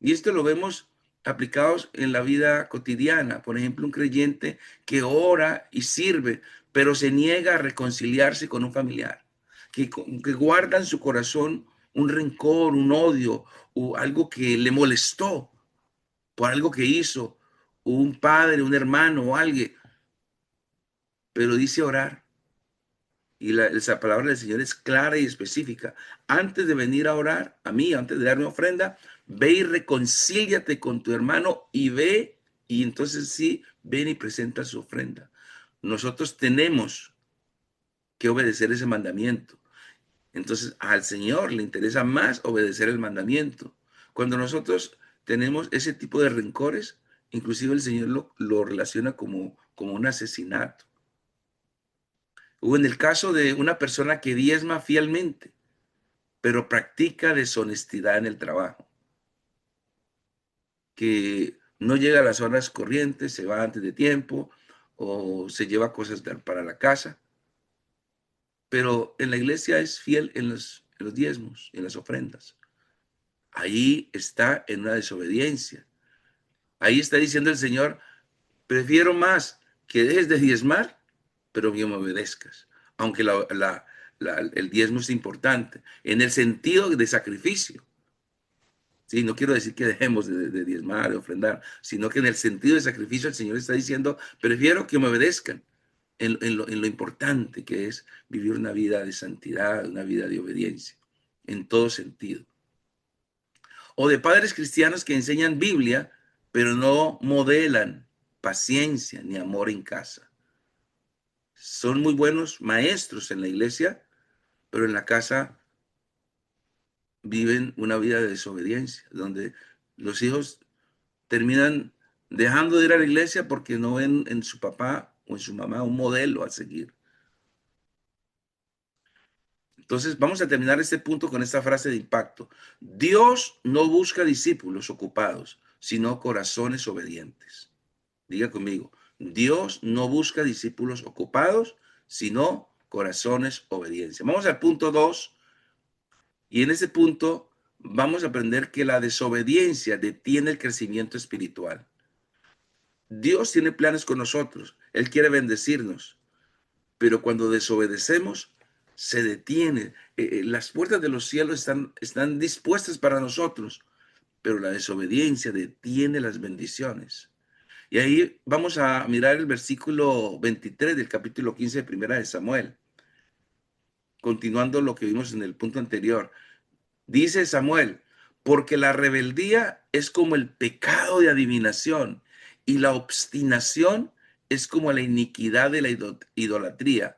Y esto lo vemos aplicados en la vida cotidiana. Por ejemplo, un creyente que ora y sirve, pero se niega a reconciliarse con un familiar, que guarda en su corazón un rencor, un odio o algo que le molestó por algo que hizo un padre, un hermano o alguien, pero dice orar. Y esa palabra del Señor es clara y específica. Antes de venir a orar a mí, antes de darme ofrenda, ve y reconcíliate con tu hermano y ve, y entonces sí, ven y presenta su ofrenda. Nosotros tenemos que obedecer ese mandamiento. Entonces al Señor le interesa más obedecer el mandamiento. Cuando nosotros tenemos ese tipo de rencores, inclusive el Señor lo relaciona como un asesinato. O en el caso de una persona que diezma fielmente, pero practica deshonestidad en el trabajo, que no llega a las horas corrientes, se va antes de tiempo o se lleva cosas para la casa, pero en la iglesia es fiel en los diezmos, en las ofrendas. Ahí está en una desobediencia. Ahí está diciendo el Señor, prefiero más que dejes de diezmar, pero que me obedezcas. Aunque el diezmo es importante, en el sentido de sacrificio. Sí, no quiero decir que dejemos de diezmar, de ofrendar, sino que en el sentido de sacrificio el Señor está diciendo, prefiero que me obedezcan en lo importante que es vivir una vida de santidad, una vida de obediencia, en todo sentido. O de padres cristianos que enseñan Biblia, pero no modelan paciencia ni amor en casa. Son muy buenos maestros en la iglesia, pero en la casa viven una vida de desobediencia, donde los hijos terminan dejando de ir a la iglesia porque no ven en su papá o en su mamá un modelo a seguir. Entonces, vamos a terminar este punto con esta frase de impacto. Dios no busca discípulos ocupados, sino corazones obedientes. Diga conmigo, Dios no busca discípulos ocupados, sino corazones obedientes. Vamos al punto 2, y en ese punto vamos a aprender que la desobediencia detiene el crecimiento espiritual. Dios tiene planes con nosotros, Él quiere bendecirnos, pero cuando desobedecemos, se detiene. Las puertas de los cielos están dispuestas para nosotros, pero la desobediencia detiene las bendiciones. Y ahí vamos a mirar el versículo 23 del capítulo 15 de Primera de Samuel, continuando lo que vimos en el punto anterior. Dice Samuel, porque la rebeldía es como el pecado de adivinación y la obstinación es como la iniquidad de la idolatría.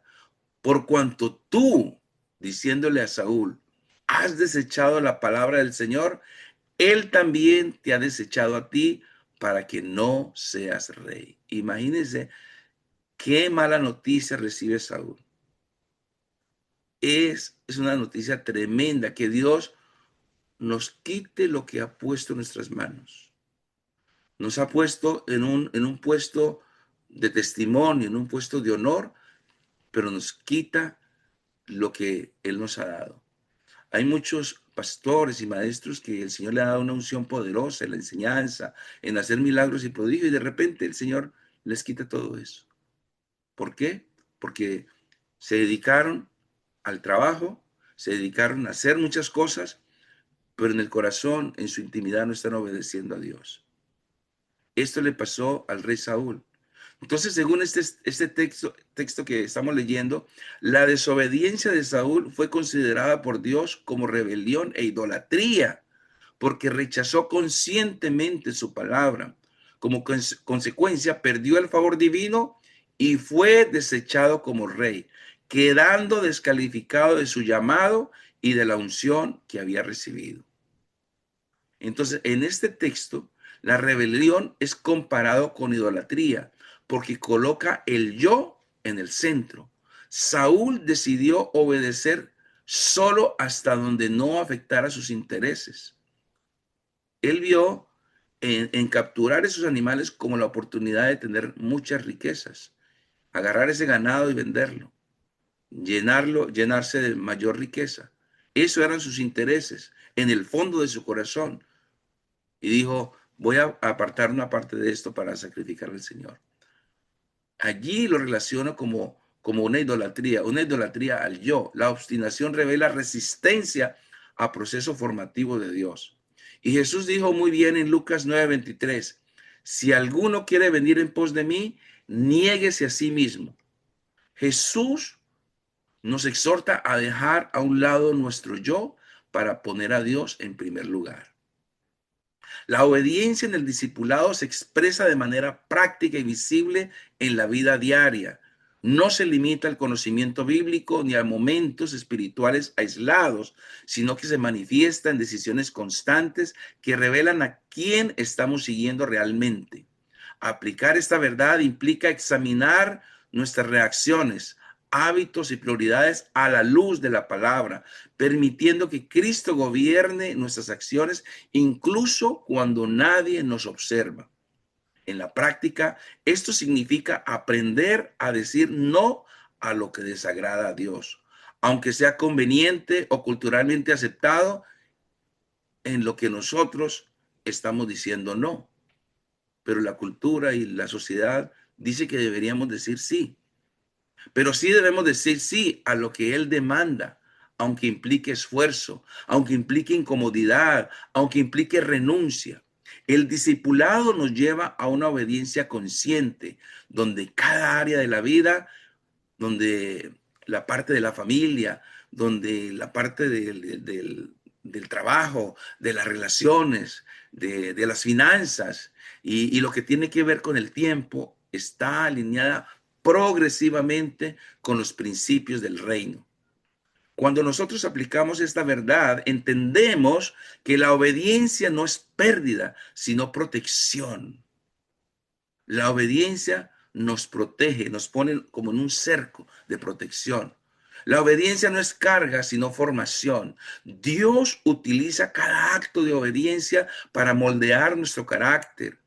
Por cuanto tú, diciéndole a Saúl, has desechado la palabra del Señor, él también te ha desechado a ti para que no seas rey. Imagínense qué mala noticia recibe Saúl. Es una noticia tremenda, que Dios nos quite lo que ha puesto en nuestras manos. Nos ha puesto en un puesto de testimonio, en un puesto de honor, pero nos quita lo que Él nos ha dado. Hay muchos pastores y maestros que el Señor le ha dado una unción poderosa en la enseñanza, en hacer milagros y prodigios, y de repente el Señor les quita todo eso. ¿Por qué? Porque se dedicaron al trabajo, se dedicaron a hacer muchas cosas, pero en el corazón, en su intimidad, no están obedeciendo a Dios. Esto le pasó al rey Saúl. Entonces, según este texto que estamos leyendo, la desobediencia de Saúl fue considerada por Dios como rebelión e idolatría, porque rechazó conscientemente su palabra. Como consecuencia, perdió el favor divino y fue desechado como rey, quedando descalificado de su llamado y de la unción que había recibido. Entonces, en este texto, la rebelión es comparado con idolatría, porque coloca el yo en el centro. Saúl decidió obedecer solo hasta donde no afectara sus intereses. Él vio en capturar esos animales como la oportunidad de tener muchas riquezas, agarrar ese ganado y venderlo, llenarse de mayor riqueza. Eso eran sus intereses en el fondo de su corazón. Y dijo, voy a apartar una parte de esto para sacrificar al Señor. Allí lo relaciono como una idolatría al yo. La obstinación revela resistencia a proceso formativo de Dios. Y Jesús dijo muy bien en Lucas 9:23, si alguno quiere venir en pos de mí, niéguese a sí mismo. Jesús nos exhorta a dejar a un lado nuestro yo para poner a Dios en primer lugar. La obediencia en el discipulado se expresa de manera práctica y visible en la vida diaria. No se limita al conocimiento bíblico ni a momentos espirituales aislados, sino que se manifiesta en decisiones constantes que revelan a quién estamos siguiendo realmente. Aplicar esta verdad implica examinar nuestras reacciones, hábitos y prioridades a la luz de la palabra, permitiendo que Cristo gobierne nuestras acciones incluso cuando nadie nos observa. En la práctica, esto significa aprender a decir no a lo que desagrada a Dios, aunque sea conveniente o culturalmente aceptado en lo que nosotros estamos diciendo no. Pero la cultura y la sociedad dice que deberíamos decir sí. Pero sí debemos decir sí a lo que Él demanda, aunque implique esfuerzo, aunque implique incomodidad, aunque implique renuncia. El discipulado nos lleva a una obediencia consciente, donde cada área de la vida, donde la parte de la familia, donde la parte del trabajo, de las relaciones, de las finanzas y lo que tiene que ver con el tiempo, está alineada progresivamente con los principios del reino. Cuando nosotros aplicamos esta verdad, entendemos que la obediencia no es pérdida, sino protección. La obediencia nos protege, nos pone como en un cerco de protección. La obediencia no es carga, sino formación. Dios utiliza cada acto de obediencia para moldear nuestro carácter.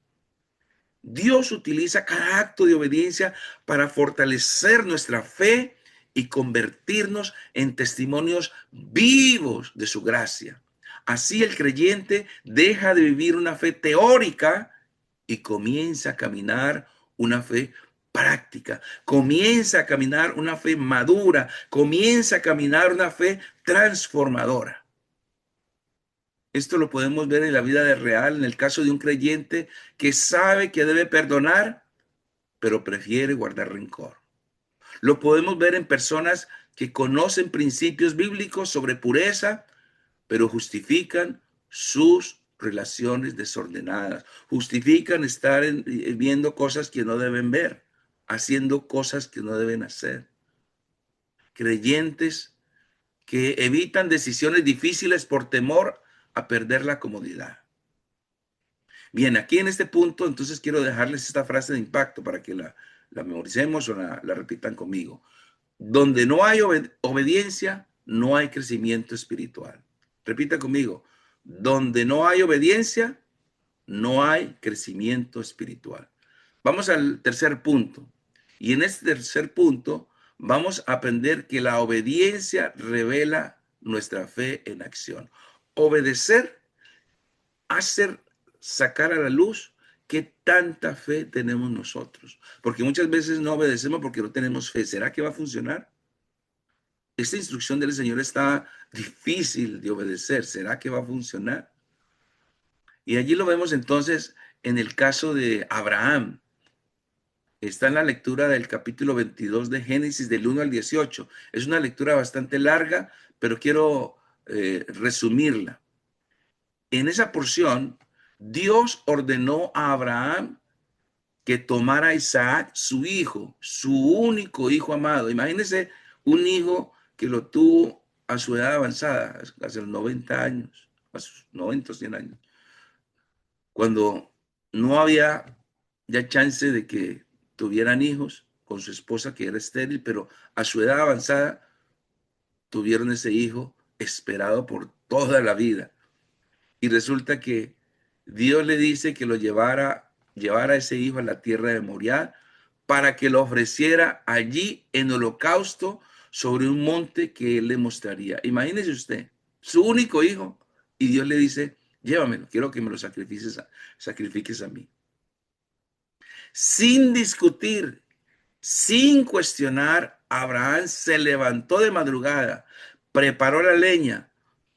Dios utiliza cada acto de obediencia para fortalecer nuestra fe y convertirnos en testimonios vivos de su gracia. Así el creyente deja de vivir una fe teórica y comienza a caminar una fe práctica, comienza a caminar una fe madura, comienza a caminar una fe transformadora. Esto lo podemos ver en la vida de real, en el caso de un creyente que sabe que debe perdonar, pero prefiere guardar rencor. Lo podemos ver en personas que conocen principios bíblicos sobre pureza, pero justifican sus relaciones desordenadas, justifican estar viendo cosas que no deben ver, haciendo cosas que no deben hacer. Creyentes que evitan decisiones difíciles por temor a perder la comodidad. Bien, aquí en este punto, entonces quiero dejarles esta frase de impacto para que la memoricemos o la repitan conmigo. Donde no hay obediencia, no hay crecimiento espiritual. Repita conmigo. Donde no hay obediencia, no hay crecimiento espiritual. Vamos al tercer punto. Y en este tercer punto vamos a aprender que la obediencia revela nuestra fe en acción. Obedecer hace sacar a la luz qué tanta fe tenemos nosotros. Porque muchas veces no obedecemos porque no tenemos fe. ¿Será que va a funcionar? Esta instrucción del Señor está difícil de obedecer. ¿Será que va a funcionar? Y allí lo vemos entonces en el caso de Abraham. Está en la lectura del capítulo 22 de Génesis, del 1 al 18. Es una lectura bastante larga, pero quiero resumirla. En esa porción, Dios ordenó a Abraham que tomara a Isaac, su hijo, su único hijo amado. Imagínense un hijo que lo tuvo a su edad avanzada, hace los 90 años, a sus 90 o 100 años, cuando no había ya chance de que tuvieran hijos con su esposa que era estéril, pero a su edad avanzada tuvieron ese hijo esperado por toda la vida. Y resulta que Dios le dice que lo llevara a ese hijo a la tierra de Moriah para que lo ofreciera allí en holocausto sobre un monte que él le mostraría. Imagínese usted, su único hijo, y Dios le dice, llévamelo, quiero que me lo sacrifiques a mí. Sin discutir, sin cuestionar, Abraham se levantó de madrugada, preparó la leña,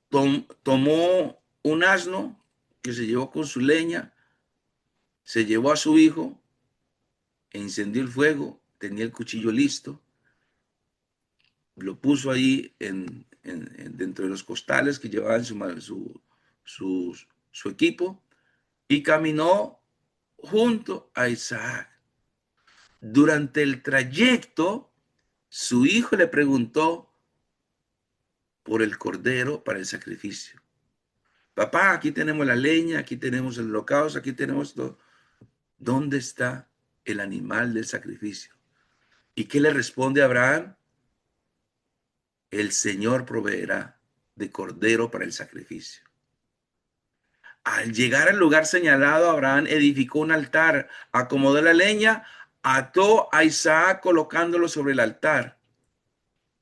tomó un asno que se llevó con su leña, se llevó a su hijo, e encendió el fuego, tenía el cuchillo listo, lo puso ahí dentro de los costales que llevaban su equipo y caminó junto a Isaac. Durante el trayecto, su hijo le preguntó por el cordero para el sacrificio. Papá, aquí tenemos la leña, aquí tenemos el holocausto, aquí tenemos todo. ¿Dónde está el animal del sacrificio? ¿Y qué le responde Abraham? El Señor proveerá de cordero para el sacrificio. Al llegar al lugar señalado, Abraham edificó un altar, acomodó la leña, ató a Isaac colocándolo sobre el altar.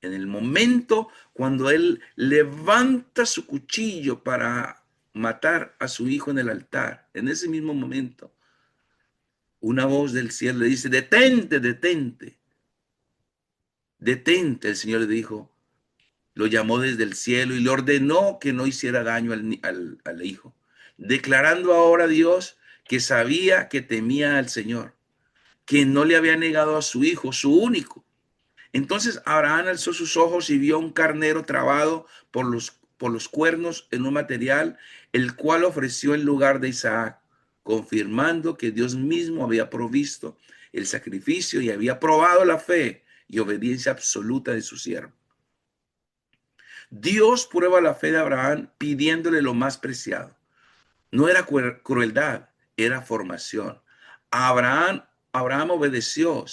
En el momento cuando él levanta su cuchillo para matar a su hijo en el altar, en ese mismo momento, una voz del cielo le dice, detente, detente, detente. El Señor le dijo, lo llamó desde el cielo y le ordenó que no hiciera daño al hijo, declarando ahora a Dios que sabía que temía al Señor, que no le había negado a su hijo, su único. Entonces Abraham alzó sus ojos y vio un carnero trabado por los cuernos en un material, el cual ofreció en lugar de Isaac, confirmando que Dios mismo había provisto el sacrificio y había probado la fe y obediencia absoluta de su siervo. Dios prueba la fe de Abraham pidiéndole lo más preciado. No era crueldad, era formación. Abraham, Abraham obedeció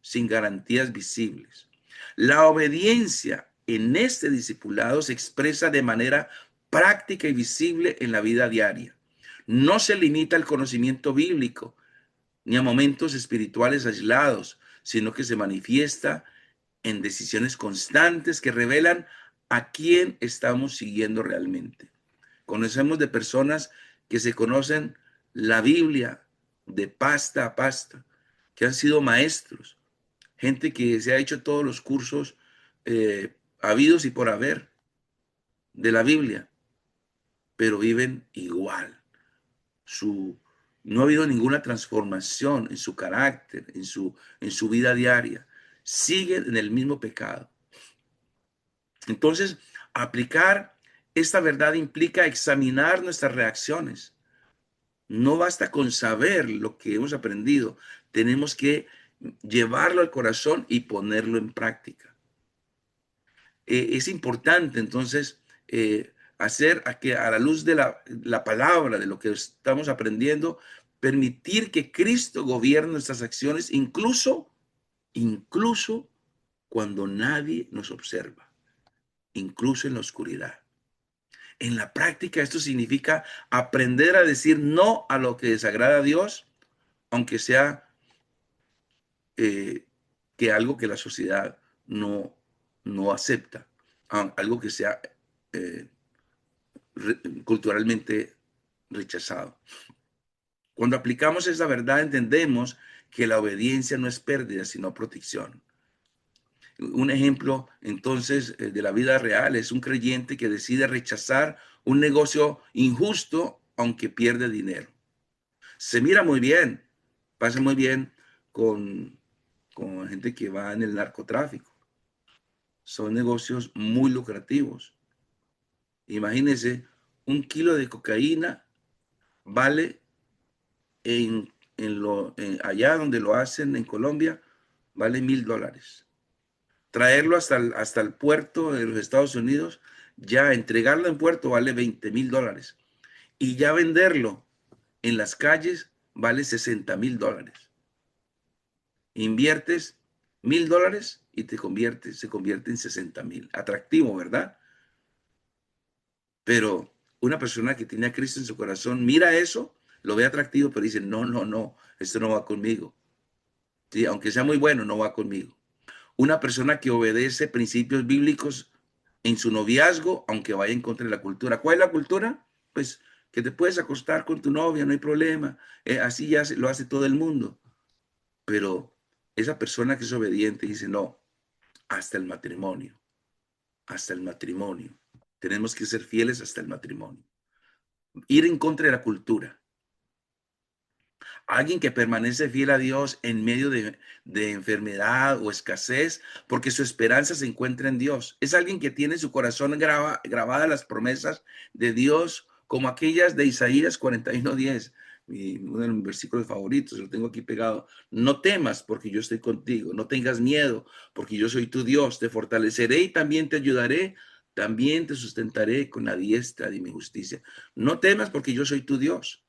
sin garantías visibles. La obediencia en este discipulado se expresa de manera práctica y visible en la vida diaria. No se limita al conocimiento bíblico ni a momentos espirituales aislados, sino que se manifiesta en decisiones constantes que revelan a quién estamos siguiendo realmente. Conocemos de personas que se conocen la Biblia de pasta a pasta, que han sido maestros, gente que se ha hecho todos los cursos habidos y por haber de la Biblia, pero viven igual. Su, no ha habido ninguna transformación en su carácter, en su vida diaria. Siguen en el mismo pecado. Entonces, aplicar esta verdad implica examinar nuestras reacciones. No basta con saber lo que hemos aprendido, tenemos que llevarlo al corazón y ponerlo en práctica. Es importante entonces hacer a que a la luz de la palabra, de lo que estamos aprendiendo, permitir que Cristo gobierne nuestras acciones, incluso cuando nadie nos observa, incluso en la oscuridad. En la práctica esto significa aprender a decir no a lo que desagrada a Dios, aunque sea eh, que algo que la sociedad no acepta, algo que sea eh, culturalmente rechazado. Cuando aplicamos esa verdad entendemos que la obediencia no es pérdida, sino protección. Un ejemplo entonces de la vida real es un creyente que decide rechazar un negocio injusto aunque pierde dinero. Se mira muy bien, pasa muy bien con, con gente que va en el narcotráfico. Son negocios muy lucrativos. Imagínense, un kilo de cocaína vale allá donde lo hacen en Colombia, vale $1,000. Traerlo hasta el puerto de los Estados Unidos, ya entregarlo en puerto vale $20,000. Y ya venderlo en las calles vale $60,000. Inviertes $1,000 y se convierte en 60,000. Atractivo, ¿verdad? Pero una persona que tiene a Cristo en su corazón mira eso, lo ve atractivo, pero dice, no, no, no, esto no va conmigo. Sí, aunque sea muy bueno, no va conmigo. Una persona que obedece principios bíblicos en su noviazgo, aunque vaya en contra de la cultura. ¿Cuál es la cultura? Pues que te puedes acostar con tu novia, no hay problema. Así ya lo hace todo el mundo. Pero esa persona que es obediente dice, no, hasta el matrimonio, hasta el matrimonio. Tenemos que ser fieles hasta el matrimonio. Ir en contra de la cultura. Alguien que permanece fiel a Dios en medio de enfermedad o escasez, porque su esperanza se encuentra en Dios. Es alguien que tiene en su corazón grabadas las promesas de Dios, como aquellas de Isaías 41:10. Uno de mis versículos favoritos, lo tengo aquí pegado. No temas, porque yo estoy contigo. No tengas miedo, porque yo soy tu Dios. Te fortaleceré y también te ayudaré. También te sustentaré con la diestra de mi justicia. No temas, porque yo soy tu Dios.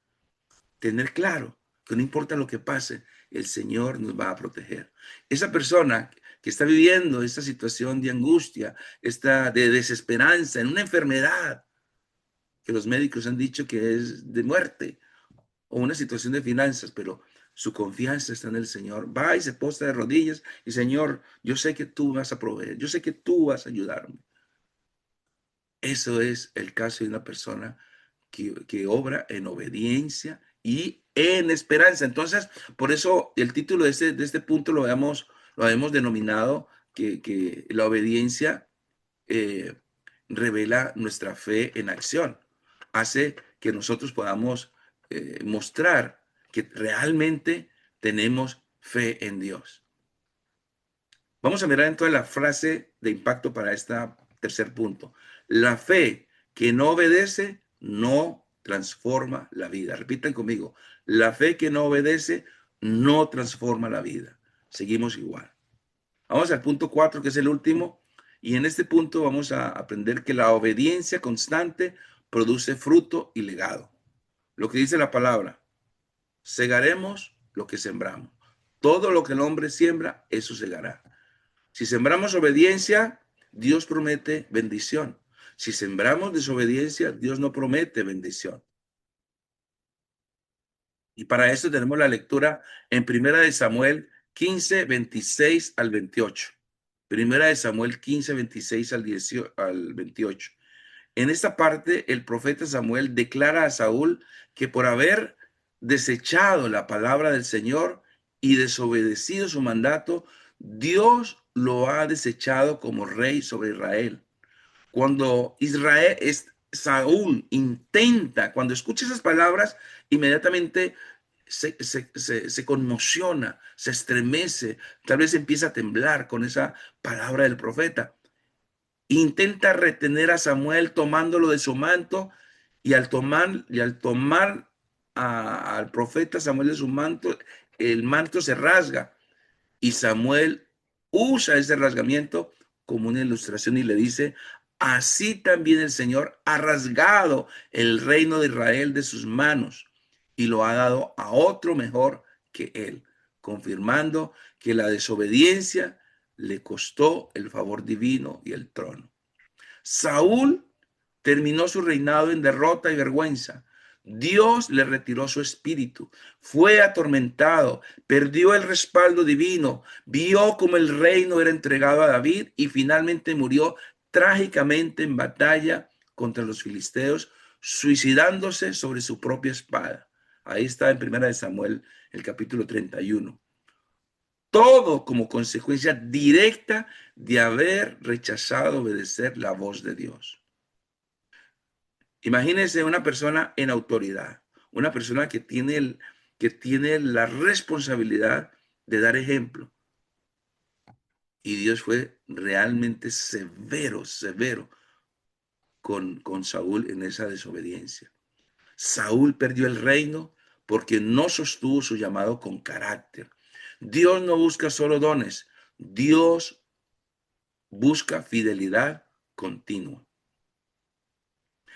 Tener claro que no importa lo que pase, el Señor nos va a proteger. Esa persona que está viviendo esta situación de angustia, de desesperanza, en una enfermedad que los médicos han dicho que es de muerte, o una situación de finanzas, pero su confianza está en el Señor. Va y se posta de rodillas y Señor, yo sé que tú vas a proveer, yo sé que tú vas a ayudarme. Eso es el caso de una persona que obra en obediencia y en esperanza. Entonces, por eso el título de este punto lo hemos denominado que la obediencia eh, revela nuestra fe en acción. Hace que nosotros podamos mostrar que realmente tenemos fe en Dios. Vamos a mirar entonces la frase de impacto para este tercer punto. La fe que no obedece no transforma la vida. Repitan conmigo. La fe que no obedece no transforma la vida. Seguimos igual. Vamos al punto 4, que es el último. Y en este punto vamos a aprender que la obediencia constante produce fruto y legado. Lo que dice la palabra, segaremos lo que sembramos. Todo lo que el hombre siembra, eso segará. Si sembramos obediencia, Dios promete bendición. Si sembramos desobediencia, Dios no promete bendición. Y para eso tenemos la lectura en Primera de Samuel 15, 26 al 28. Primera de Samuel 15, 26 al 28. En esta parte, el profeta Samuel declara a Saúl que por haber desechado la palabra del Señor y desobedecido su mandato, Dios lo ha desechado como rey sobre Israel. Cuando Saúl intenta, cuando escucha esas palabras, inmediatamente se conmociona, se estremece, tal vez empieza a temblar con esa palabra del profeta. Intenta retener a Samuel tomándolo de su manto y al tomar al profeta Samuel de su manto, el manto se rasga y Samuel usa ese rasgamiento como una ilustración y le dice, así también el Señor ha rasgado el reino de Israel de sus manos y lo ha dado a otro mejor que él, confirmando que la desobediencia le costó el favor divino y el trono. Saúl terminó su reinado en derrota y vergüenza. Dios le retiró su espíritu, fue atormentado, perdió el respaldo divino, vio como el reino era entregado a David y finalmente murió trágicamente en batalla contra los filisteos, suicidándose sobre su propia espada. Ahí está en Primera de Samuel, el capítulo 31. Todo como consecuencia directa de haber rechazado obedecer la voz de Dios. Imagínense una persona en autoridad, una persona que tiene la responsabilidad de dar ejemplo. Y Dios fue realmente severo, severo con Saúl en esa desobediencia. Saúl perdió el reino porque no sostuvo su llamado con carácter. Dios no busca solo dones, Dios busca fidelidad continua.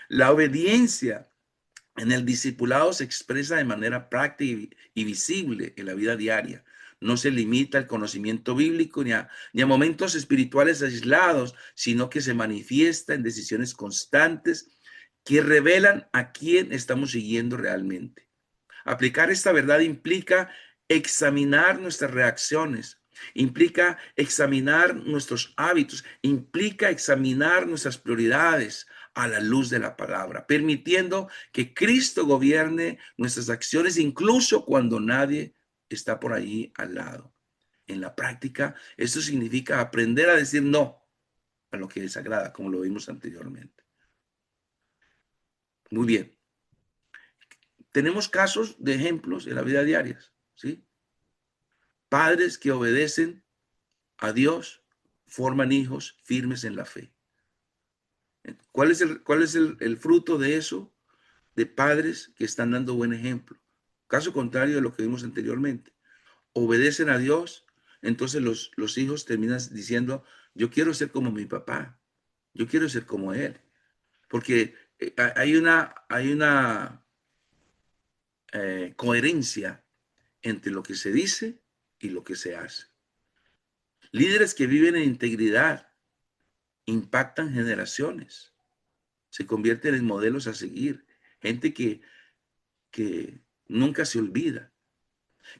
La obediencia en el discipulado se expresa de manera práctica y visible en la vida diaria. No se limita al conocimiento bíblico ni a momentos espirituales aislados, sino que se manifiesta en decisiones constantes que revelan a quién estamos siguiendo realmente. Aplicar esta verdad implica examinar nuestras reacciones, implica examinar nuestros hábitos, implica examinar nuestras prioridades a la luz de la palabra, permitiendo que Cristo gobierne nuestras acciones incluso cuando nadie está por ahí al lado. En la práctica, esto significa aprender a decir no a lo que desagrada, como lo vimos anteriormente. Muy bien. Tenemos casos de ejemplos en la vida diaria, ¿sí? Padres que obedecen a Dios forman hijos firmes en la fe. ¿Cuál es el fruto de eso? De padres que están dando buen ejemplo. Caso contrario de lo que vimos anteriormente. Obedecen a Dios, entonces los hijos terminan diciendo, yo quiero ser como mi papá, yo quiero ser como él. Porque hay una coherencia entre lo que se dice y lo que se hace. Líderes que viven en integridad impactan generaciones, se convierten en modelos a seguir, gente que nunca se olvida,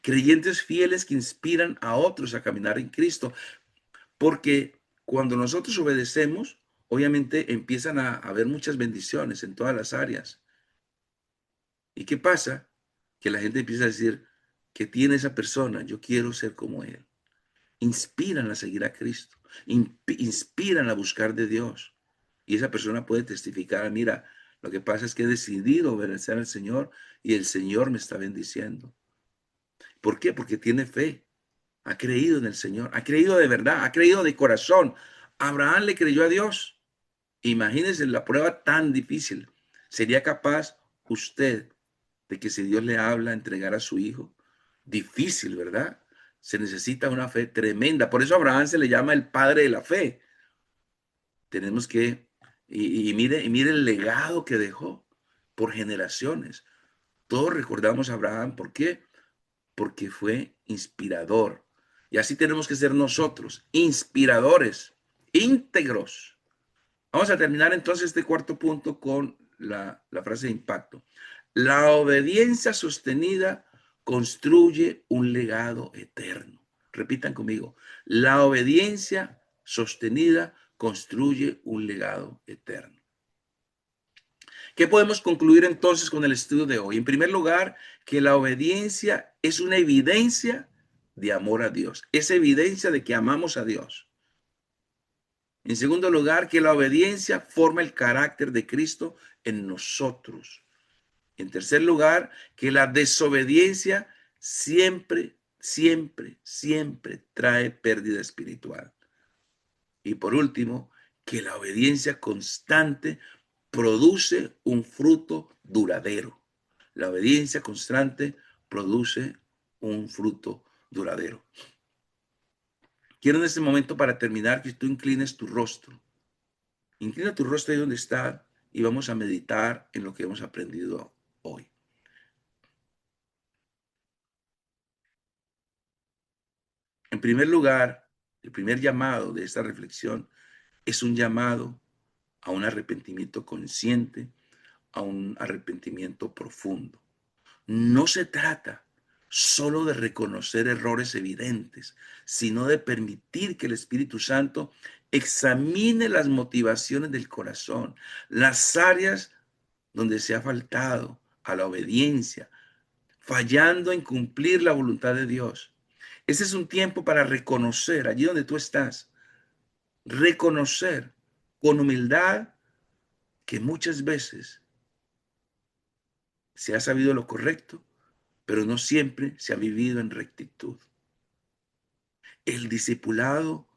creyentes fieles que inspiran a otros a caminar en Cristo, porque cuando nosotros obedecemos, obviamente empiezan a haber muchas bendiciones en todas las áreas. ¿Y qué pasa? Que la gente empieza a decir, que tiene esa persona? Yo quiero ser como él. Inspiran a seguir a Cristo, inspiran a buscar de Dios. Y esa persona puede testificar, mira, lo que pasa es que he decidido obedecer al Señor y el Señor me está bendiciendo. ¿Por qué? Porque tiene fe, ha creído en el Señor, ha creído de verdad, ha creído de corazón. Abraham le creyó a Dios. Imagínense la prueba tan difícil. ¿Sería capaz usted de que si Dios le habla, entregar a su hijo? Difícil, ¿verdad? Se necesita una fe tremenda. Por eso a Abraham se le llama el padre de la fe, Tenemos que, y mire el legado que dejó por generaciones. Todos recordamos a Abraham. ¿Por qué? Porque fue inspirador. Y así tenemos que ser nosotros, inspiradores, íntegros. Vamos a terminar entonces este cuarto punto con la frase de impacto. La obediencia sostenida construye un legado eterno. Repitan conmigo. La obediencia sostenida construye un legado eterno. ¿Qué podemos concluir entonces con el estudio de hoy? En primer lugar, que la obediencia es una evidencia de amor a Dios. Es evidencia de que amamos a Dios. En segundo lugar, que la obediencia forma el carácter de Cristo en nosotros. En tercer lugar, que la desobediencia siempre, siempre, siempre trae pérdida espiritual. Y por último, que la obediencia constante produce un fruto duradero. La obediencia constante produce un fruto duradero. Quiero en este momento, para terminar, que tú inclines tu rostro. Inclina tu rostro ahí donde está y vamos a meditar en lo que hemos aprendido hoy. En primer lugar, el primer llamado de esta reflexión es un llamado a un arrepentimiento consciente, a un arrepentimiento profundo. No se trata solo de reconocer errores evidentes, sino de permitir que el Espíritu Santo examine las motivaciones del corazón, las áreas donde se ha faltado a la obediencia, fallando en cumplir la voluntad de Dios. Ese es un tiempo para reconocer, allí donde tú estás, reconocer con humildad que muchas veces se ha sabido lo correcto, pero no siempre se ha vivido en rectitud. El discipulado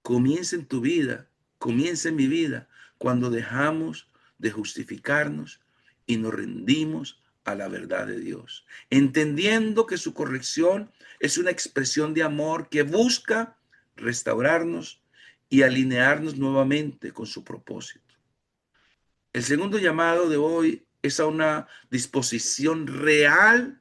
comienza en tu vida, comienza en mi vida, cuando dejamos de justificarnos y nos rendimos a la verdad de Dios, entendiendo que su corrección es una expresión de amor que busca restaurarnos y alinearnos nuevamente con su propósito. El segundo llamado de hoy es a una disposición real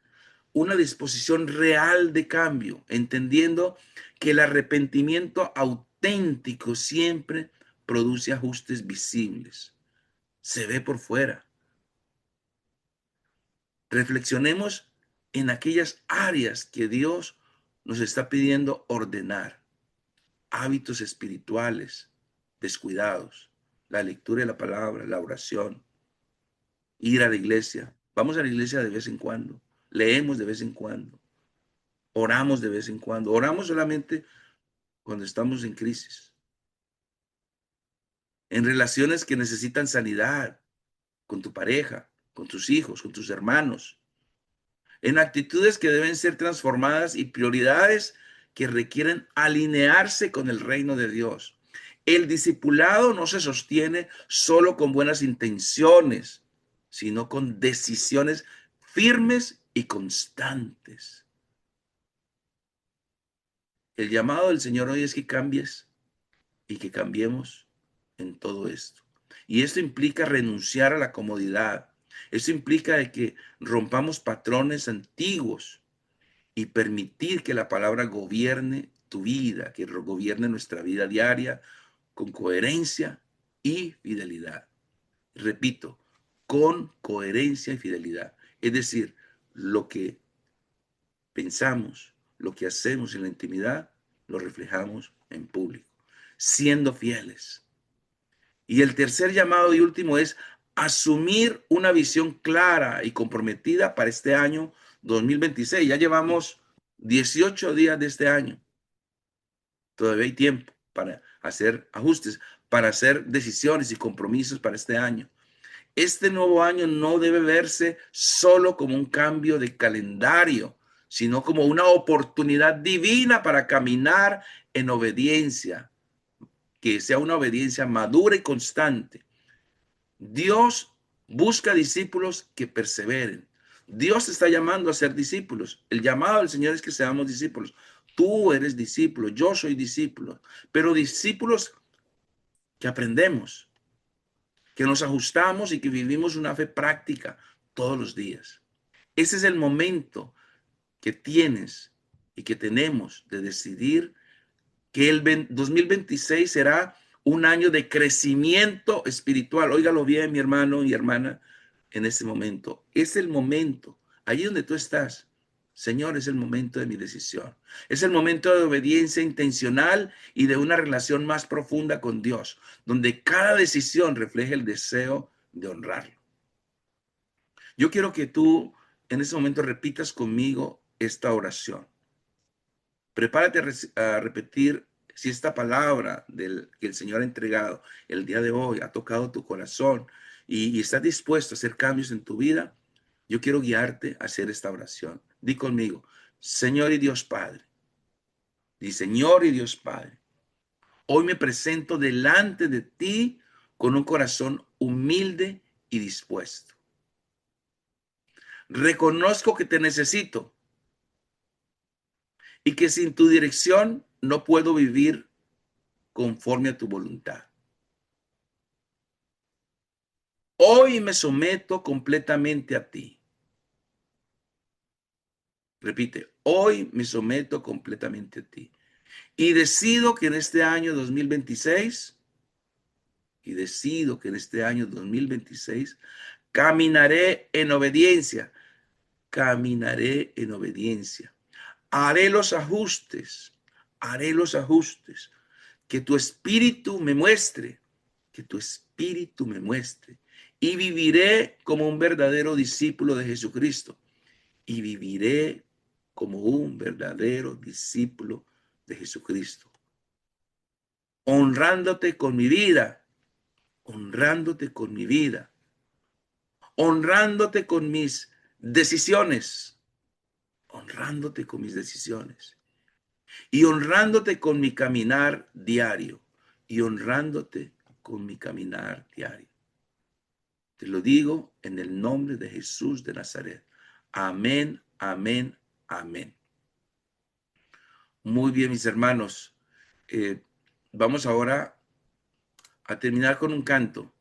de cambio, entendiendo que el arrepentimiento auténtico siempre produce ajustes visibles. Se ve por fuera. Reflexionemos en aquellas áreas que Dios nos está pidiendo ordenar. Hábitos espirituales descuidados, la lectura de la palabra, la oración, ir a la iglesia. Vamos a la iglesia de vez en cuando, leemos de vez en cuando, oramos de vez en cuando, oramos solamente cuando estamos en crisis, en relaciones que necesitan sanidad, con tu pareja, con tus hijos, con tus hermanos, en actitudes que deben ser transformadas y prioridades que requieren alinearse con el reino de Dios. El discipulado no se sostiene solo con buenas intenciones, sino con decisiones firmes y constantes. El llamado del Señor hoy es que cambies y que cambiemos en todo esto. Y esto implica renunciar a la comodidad. Esto implica de que rompamos patrones antiguos y permitir que la palabra gobierne tu vida, que gobierne nuestra vida diaria con coherencia y fidelidad. Repito, con coherencia y fidelidad. Es decir, lo que pensamos, lo que hacemos en la intimidad, lo reflejamos en público, siendo fieles. Y el tercer llamado y último es asumir una visión clara y comprometida para este año 2026. Ya llevamos 18 días de este año. Todavía hay tiempo para hacer ajustes, para hacer decisiones y compromisos para este año. Este nuevo año no debe verse solo como un cambio de calendario, sino como una oportunidad divina para caminar en obediencia, que sea una obediencia madura y constante. Dios busca discípulos que perseveren. Dios está llamando a ser discípulos. El llamado del Señor es que seamos discípulos. Tú eres discípulo, yo soy discípulo, pero discípulos que aprendemos, que nos ajustamos y que vivimos una fe práctica todos los días. Ese es el momento que tienes y que tenemos de decidir que el 2026 será un año de crecimiento espiritual. Óigalo bien, mi hermano y hermana, en este momento. Es el momento, allí donde tú estás. Señor, es el momento de mi decisión. Es el momento de obediencia intencional y de una relación más profunda con Dios, donde cada decisión refleje el deseo de honrarlo. Yo quiero que tú en este momento repitas conmigo esta oración. Prepárate a repetir si esta palabra que el Señor ha entregado el día de hoy ha tocado tu corazón y estás dispuesto a hacer cambios en tu vida. Yo quiero guiarte a hacer esta oración. Di conmigo, Señor y Dios Padre. Di, Señor y Dios Padre. Hoy me presento delante de ti con un corazón humilde y dispuesto. Reconozco que te necesito y que sin tu dirección no puedo vivir conforme a tu voluntad. Hoy me someto completamente a ti. Repite, hoy me someto completamente a ti. Y decido que en este año 2026, caminaré en obediencia. Caminaré en obediencia. Haré los ajustes que tu espíritu me muestre, que tu espíritu me muestre. Y viviré como un verdadero discípulo de Jesucristo. Y viviré como un verdadero discípulo de Jesucristo. Honrándote con mi vida, honrándote con mi vida, honrándote con mis decisiones, honrándote con mis decisiones y honrándote con mi caminar diario y honrándote con mi caminar diario. Te lo digo en el nombre de Jesús de Nazaret. Amén, amén, amén. Muy bien, mis hermanos. Vamos ahora a terminar con un canto.